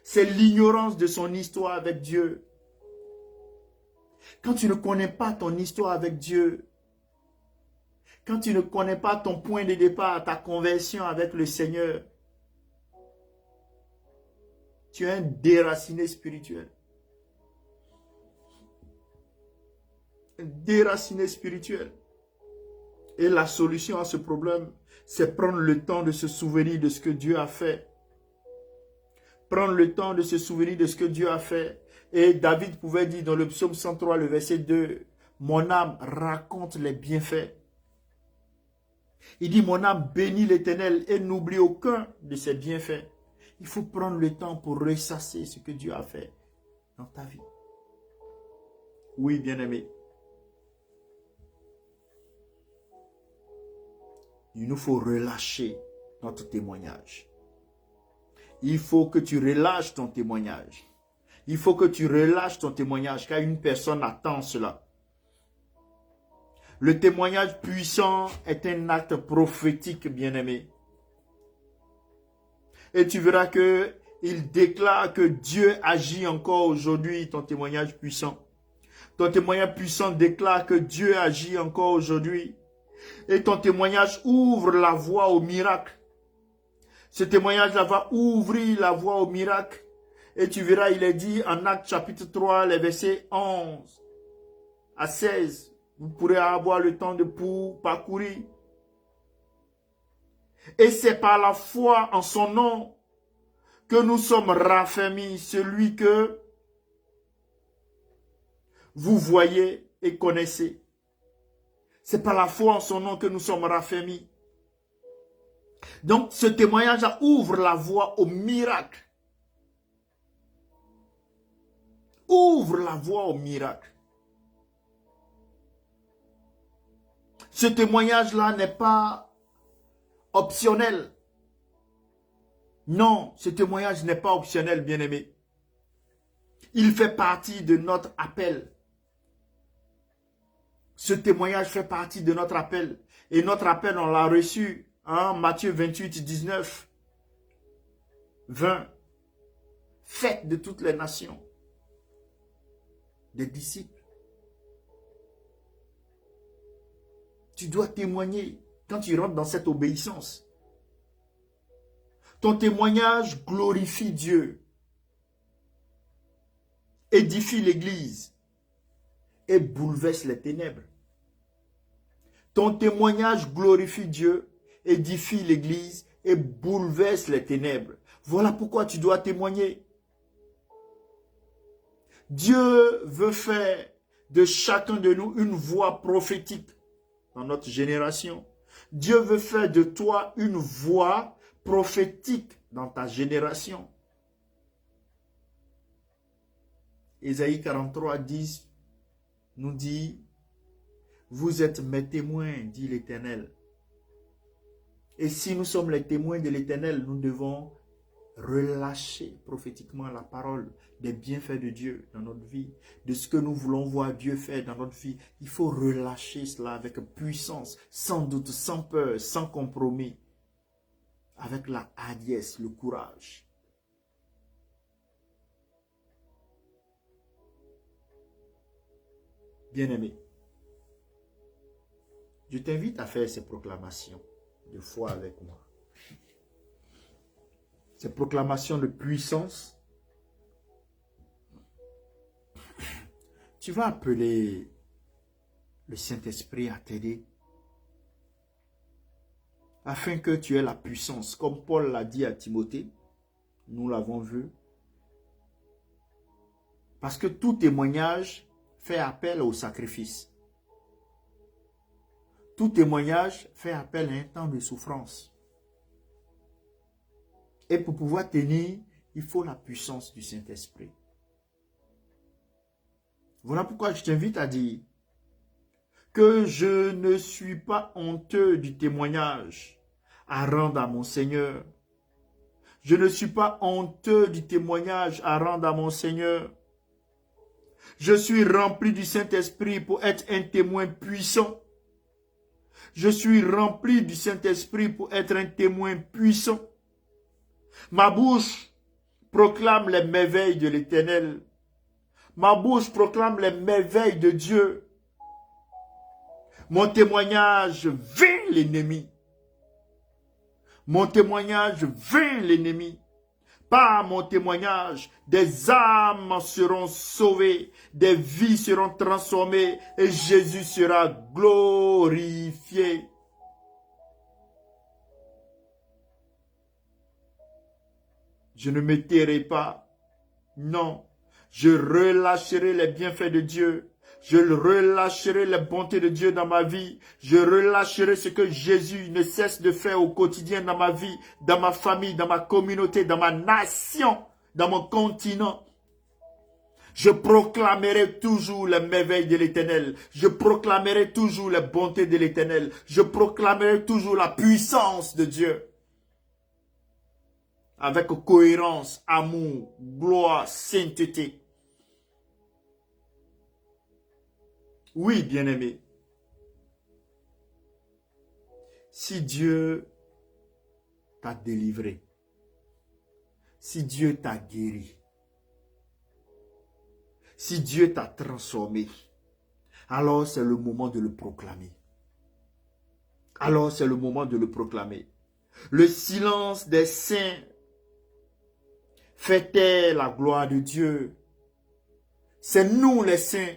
c'est l'ignorance de son histoire avec Dieu. Quand tu ne connais pas ton histoire avec Dieu, quand tu ne connais pas ton point de départ, ta conversion avec le Seigneur, tu es un déraciné spirituel. Un déraciné spirituel. Et la solution à ce problème, c'est prendre le temps de se souvenir de ce que Dieu a fait. Prendre le temps de se souvenir de ce que Dieu a fait. Et David pouvait dire dans le psaume 103, le verset 2, « Mon âme raconte les bienfaits. » Il dit, « Mon âme bénit l'Éternel et n'oublie aucun de ses bienfaits. » Il faut prendre le temps pour ressasser ce que Dieu a fait dans ta vie. Oui, bien-aimé. Il nous faut relâcher notre témoignage. Il faut que tu relâches ton témoignage. Il faut que tu relâches ton témoignage, car une personne attend cela. Le témoignage puissant est un acte prophétique, bien-aimé. Et tu verras que il déclare que Dieu agit encore aujourd'hui, ton témoignage puissant. Ton témoignage puissant déclare que Dieu agit encore aujourd'hui. Et ton témoignage ouvre la voie au miracle. Ce témoignage-là va ouvrir la voie au miracle. Et tu verras, il est dit en Actes chapitre 3, les versets 11 à 16. Vous pourrez avoir le temps de parcourir. Et c'est par la foi en son nom que nous sommes raffermis, celui que vous voyez et connaissez. C'est par la foi en son nom que nous sommes raffermis. Donc, ce témoignage ouvre la voie au miracle. Ouvre la voie au miracle. Ce témoignage-là n'est pas optionnel. Non, ce témoignage n'est pas optionnel, bien-aimé. Il fait partie de notre appel. Ce témoignage fait partie de notre appel. Et notre appel, on l'a reçu en Matthieu 28, 19, 20. Faites de toutes les nations des disciples. Tu dois témoigner quand tu rentres dans cette obéissance. Ton témoignage glorifie Dieu, édifie l'Église et bouleverse les ténèbres. Ton témoignage glorifie Dieu, édifie l'Église et bouleverse les ténèbres. Voilà pourquoi tu dois témoigner. Dieu veut faire de chacun de nous une voix prophétique dans notre génération. Dieu veut faire de toi une voix prophétique dans ta génération. Ésaïe 43 nous dit, « Vous êtes mes témoins, dit l'Éternel. » Et si nous sommes les témoins de l'Éternel, nous devons relâcher prophétiquement la parole des bienfaits de Dieu dans notre vie, de ce que nous voulons voir Dieu faire dans notre vie. Il faut relâcher cela avec puissance, sans doute, sans peur, sans compromis, avec la hardiesse, le courage. Bien-aimé, je t'invite à faire ces proclamations de foi avec moi. Ces proclamations de puissance. Tu vas appeler le Saint-Esprit à t'aider afin que tu aies la puissance, comme Paul l'a dit à Timothée. Nous l'avons vu. Parce que tout témoignage fait appel au sacrifice. Tout témoignage fait appel à un temps de souffrance. Et pour pouvoir tenir, il faut la puissance du Saint-Esprit. Voilà pourquoi je t'invite à dire que je ne suis pas honteux du témoignage à rendre à mon Seigneur. Je ne suis pas honteux du témoignage à rendre à mon Seigneur. Je suis rempli du Saint-Esprit pour être un témoin puissant. Je suis rempli du Saint-Esprit pour être un témoin puissant. Ma bouche proclame les merveilles de l'Éternel. Ma bouche proclame les merveilles de Dieu. Mon témoignage vainc l'ennemi. Mon témoignage vainc l'ennemi. Par mon témoignage, des âmes seront sauvées, des vies seront transformées et Jésus sera glorifié. Je ne me tairai pas. Non, je relâcherai les bienfaits de Dieu. Je relâcherai les bontés de Dieu dans ma vie. Je relâcherai ce que Jésus ne cesse de faire au quotidien dans ma vie, dans ma famille, dans ma communauté, dans ma nation, dans mon continent. Je proclamerai toujours les merveilles de l'Éternel. Je proclamerai toujours les bontés de l'Éternel. Je proclamerai toujours la puissance de Dieu. Avec cohérence, amour, gloire, sainteté. Oui, bien-aimé. Si Dieu t'a délivré, si Dieu t'a guéri, si Dieu t'a transformé, alors c'est le moment de le proclamer. Alors c'est le moment de le proclamer. Le silence des saints fait taire la gloire de Dieu. C'est nous les saints.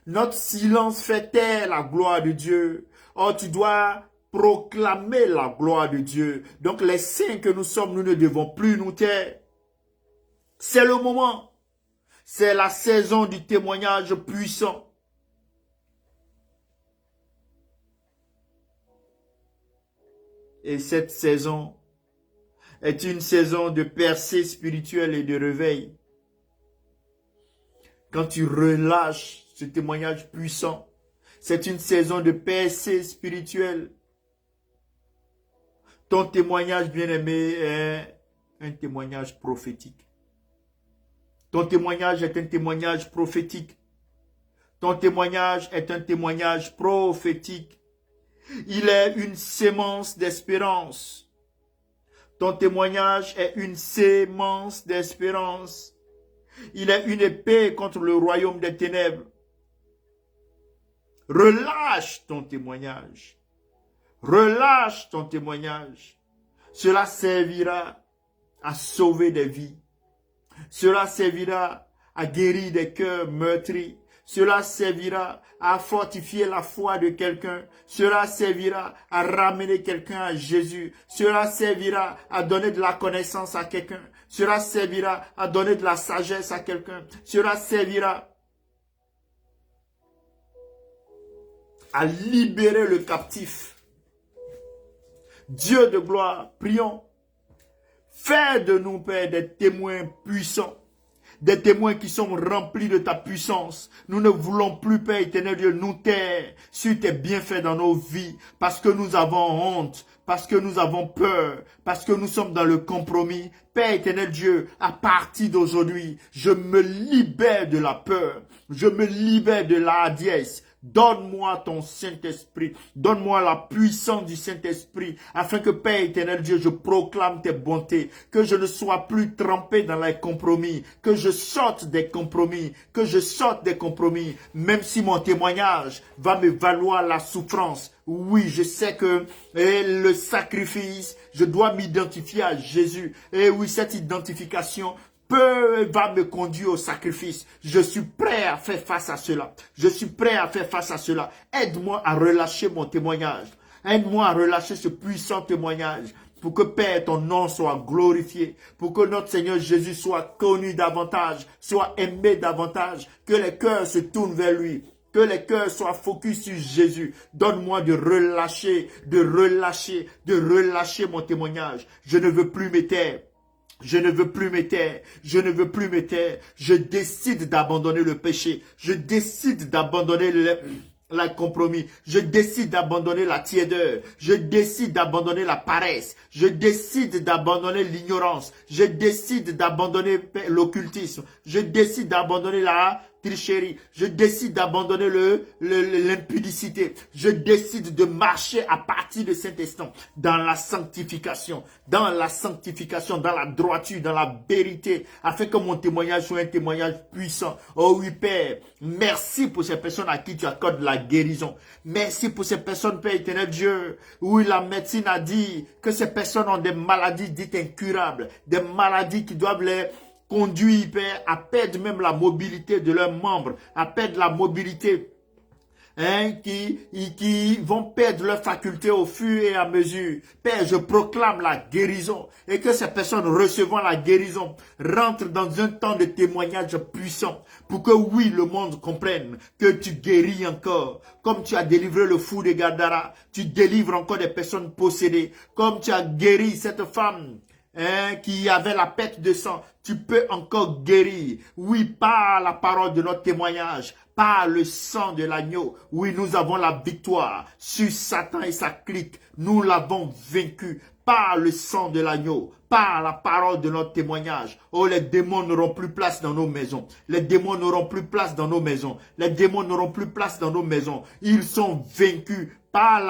Notre silence fait taire la gloire de Dieu. Or, tu dois proclamer la gloire de Dieu. Donc, les saints que nous sommes, nous ne devons plus nous taire. C'est le moment. C'est la saison du témoignage puissant. Et cette saison est une saison de percée spirituelle et de réveil. Quand tu relâches ce témoignage puissant, c'est une saison de percée spirituelle. Ton témoignage, bien-aimé, est un témoignage prophétique. Ton témoignage est un témoignage prophétique. Ton témoignage est un témoignage prophétique. Il est une sémence d'espérance. Ton témoignage est une sémence d'espérance. Il est une épée contre le royaume des ténèbres. Relâche ton témoignage. Relâche ton témoignage. Cela servira à sauver des vies. Cela servira à guérir des cœurs meurtris. Cela servira à fortifier la foi de quelqu'un. Cela servira à ramener quelqu'un à Jésus. Cela servira à donner de la connaissance à quelqu'un. Cela servira à donner de la sagesse à quelqu'un. Cela servira à libérer le captif. Dieu de gloire, prions. Fais de nous, Père, des témoins puissants. Des témoins qui sont remplis de ta puissance. Nous ne voulons plus, Père éternel Dieu, nous taire sur tes bienfaits dans nos vies. Parce que nous avons honte. Parce que nous avons peur. Parce que nous sommes dans le compromis. Père éternel Dieu, à partir d'aujourd'hui, je me libère de la peur. Je me libère de la hardiesse. Donne-moi ton Saint-Esprit. Donne-moi la puissance du Saint-Esprit. Afin que, Père éternel Dieu, je proclame tes bontés. Que je ne sois plus trempé dans les compromis. Que je sorte des compromis. Que je sorte des compromis. Même si mon témoignage va me valoir la souffrance. Oui, je sais que le sacrifice, je dois m'identifier à Jésus. Et oui, cette identification va me conduire au sacrifice. Je suis prêt à faire face à cela. Je suis prêt à faire face à cela. Aide-moi à relâcher mon témoignage. Aide-moi à relâcher ce puissant témoignage. Pour que, Père, ton nom soit glorifié. Pour que notre Seigneur Jésus soit connu davantage. Soit aimé davantage. Que les cœurs se tournent vers lui. Que les cœurs soient focus sur Jésus. Donne-moi de relâcher mon témoignage. Je ne veux plus me taire. Je ne veux plus me taire. Je ne veux plus me taire. Je décide d'abandonner le péché. Je décide d'abandonner le compromis. Je décide d'abandonner la tiédeur. Je décide d'abandonner la paresse. Je décide d'abandonner l'ignorance. Je décide d'abandonner l'occultisme. Je décide d'abandonner la tricherie. Je décide d'abandonner l'impudicité. Je décide de marcher à partir de cet instant dans la sanctification, dans la droiture, dans la vérité, afin que mon témoignage soit un témoignage puissant. Oh oui, Père, merci pour ces personnes à qui tu accordes la guérison. Merci pour ces personnes, Père éternel Dieu, où la médecine a dit que ces personnes ont des maladies dites incurables, des maladies qui doivent les conduire, Père, à perdre même la mobilité de leurs membres, à perdre la mobilité, qui vont perdre leur faculté au fur et à mesure. Père, je proclame la guérison et que ces personnes recevant la guérison rentrent dans un temps de témoignage puissant pour que oui, le monde comprenne que tu guéris encore. Comme tu as délivré le fou de Gadara, tu délivres encore des personnes possédées. Comme tu as guéri cette femme qui avait la perte de sang, tu peux encore guérir. Oui, par la parole de notre témoignage, par le sang de l'agneau. Oui, nous avons la victoire sur Satan et sa clique. Nous l'avons vaincu par le sang de l'agneau, par la parole de notre témoignage. Oh, les démons n'auront plus place dans nos maisons. Les démons n'auront plus place dans nos maisons. Les démons n'auront plus place dans nos maisons. Ils sont vaincus par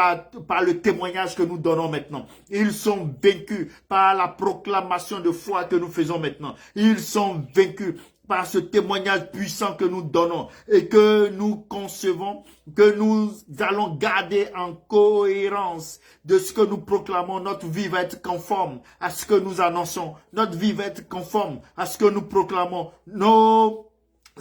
le témoignage que nous donnons maintenant. Ils sont vaincus par la proclamation de foi que nous faisons maintenant. Ils sont vaincus par ce témoignage puissant que nous donnons et que nous concevons, que nous allons garder en cohérence de ce que nous proclamons. Notre vie va être conforme à ce que nous annonçons. Notre vie va être conforme à ce que nous proclamons. Nos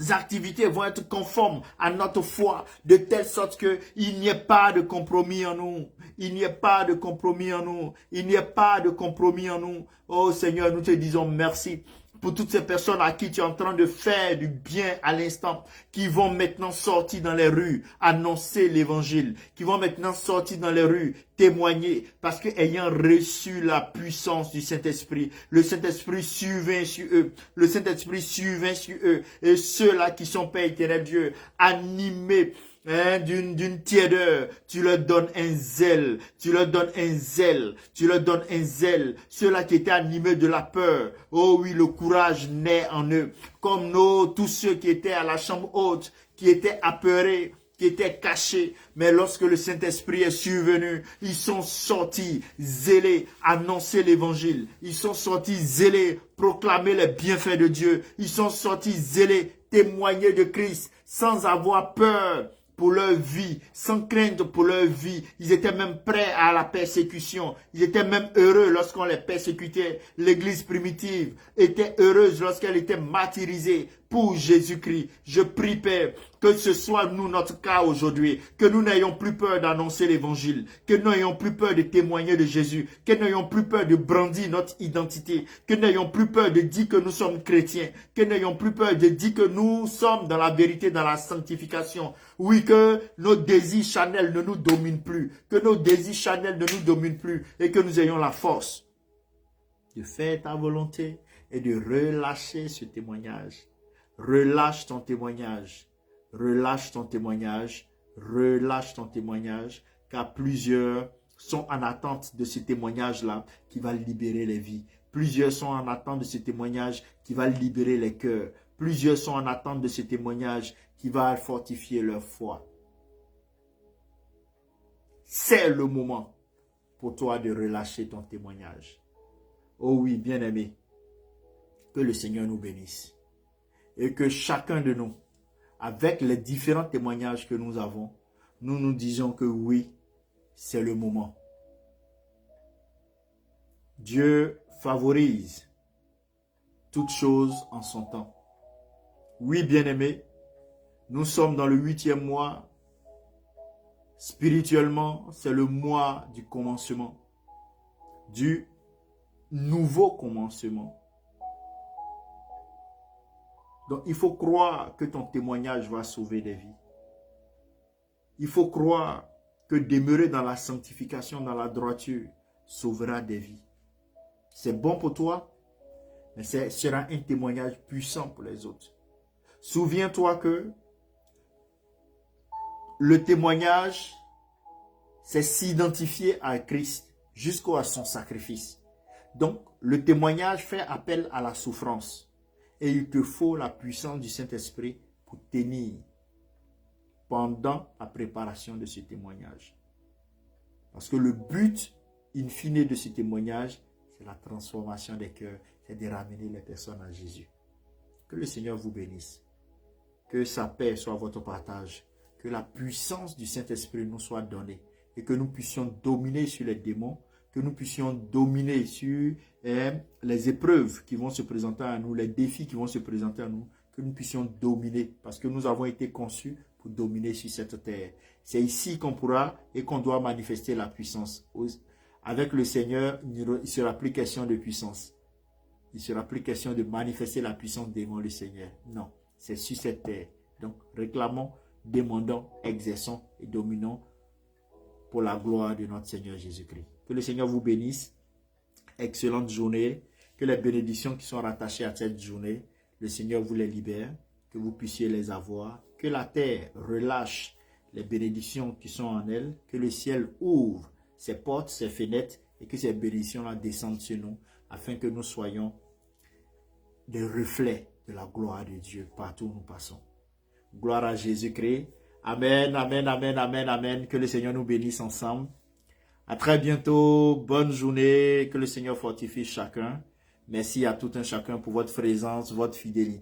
activités vont être conformes à notre foi, de telle sorte qu'il n'y ait pas de compromis en nous. Il n'y ait pas de compromis en nous. Il n'y ait pas de compromis en nous. Oh Seigneur, nous te disons merci pour toutes ces personnes à qui tu es en train de faire du bien à l'instant, qui vont maintenant sortir dans les rues, annoncer l'évangile, qui vont maintenant sortir dans les rues, témoigner, parce que ayant reçu la puissance du Saint-Esprit, le Saint-Esprit survint sur eux, le Saint-Esprit survint sur eux, et ceux-là qui sont, Père éternel Dieu, animés, d'une tiédeur, tu leur donnes un zèle, tu leur donnes un zèle, tu leur donnes un zèle. Ceux-là qui étaient animés de la peur, oh oui, le courage naît en eux. Comme tous ceux qui étaient à la chambre haute, qui étaient apeurés, qui étaient cachés. Mais lorsque le Saint-Esprit est survenu, ils sont sortis zélés, annoncer l'évangile. Ils sont sortis zélés, proclamer les bienfaits de Dieu. Ils sont sortis zélés, témoigner de Christ sans avoir peur pour leur vie, sans crainte pour leur vie. Ils étaient même prêts à la persécution. Ils étaient même heureux lorsqu'on les persécutait. L'église primitive était heureuse lorsqu'elle était martyrisée pour Jésus-Christ. Je prie, Père, que ce soit nous notre cas aujourd'hui, que nous n'ayons plus peur d'annoncer l'évangile, que nous n'ayons plus peur de témoigner de Jésus, que nous n'ayons plus peur de brandir notre identité, que nous n'ayons plus peur de dire que nous sommes chrétiens, que nous n'ayons plus peur de dire que nous sommes dans la vérité, dans la sanctification. Oui, que nos désirs charnels ne nous dominent plus, que nos désirs charnels ne nous dominent plus et que nous ayons la force de faire ta volonté et de relâcher ce témoignage. Relâche ton témoignage, relâche ton témoignage, relâche ton témoignage, car plusieurs sont en attente de ce témoignage-là qui va libérer les vies. Plusieurs sont en attente de ce témoignage qui va libérer les cœurs. Plusieurs sont en attente de ce témoignage qui va fortifier leur foi. C'est le moment pour toi de relâcher ton témoignage. Oh oui, bien-aimé, que le Seigneur nous bénisse. Et que chacun de nous, avec les différents témoignages que nous avons, nous nous disons que oui, c'est le moment. Dieu favorise toutes choses en son temps. Oui, bien-aimés, nous sommes dans le 8e mois. Spirituellement, c'est le mois du commencement, du nouveau commencement. Donc, il faut croire que ton témoignage va sauver des vies. Il faut croire que demeurer dans la sanctification, dans la droiture, sauvera des vies. C'est bon pour toi, mais ce sera un témoignage puissant pour les autres. Souviens-toi que le témoignage, c'est s'identifier à Christ jusqu'à son sacrifice. Donc, le témoignage fait appel à la souffrance. Et il te faut la puissance du Saint-Esprit pour tenir pendant la préparation de ce témoignage. Parce que le but, in fine, de ce témoignage, c'est la transformation des cœurs, c'est de ramener les personnes à Jésus. Que le Seigneur vous bénisse. Que sa paix soit votre partage. Que la puissance du Saint-Esprit nous soit donnée. Et que nous puissions dominer sur les démons. Que nous puissions dominer sur les épreuves qui vont se présenter à nous, les défis qui vont se présenter à nous. Que nous puissions dominer. Parce que nous avons été conçus pour dominer sur cette terre. C'est ici qu'on pourra et qu'on doit manifester la puissance. Avec le Seigneur, il ne sera plus question de puissance. Il ne sera plus question de manifester la puissance devant le Seigneur. Non, c'est sur cette terre. Donc, réclamons, demandons, exerçons et dominons pour la gloire de notre Seigneur Jésus-Christ. Que le Seigneur vous bénisse. Excellente journée. Que les bénédictions qui sont rattachées à cette journée, le Seigneur vous les libère. Que vous puissiez les avoir. Que la terre relâche les bénédictions qui sont en elle. Que le ciel ouvre ses portes, ses fenêtres et que ces bénédictions-là descendent sur nous afin que nous soyons des reflets de la gloire de Dieu partout où nous passons. Gloire à Jésus-Christ. Amen, amen, amen, amen, amen. Que le Seigneur nous bénisse ensemble. À très bientôt. Bonne journée. Que le Seigneur fortifie chacun. Merci à tout un chacun pour votre présence, votre fidélité.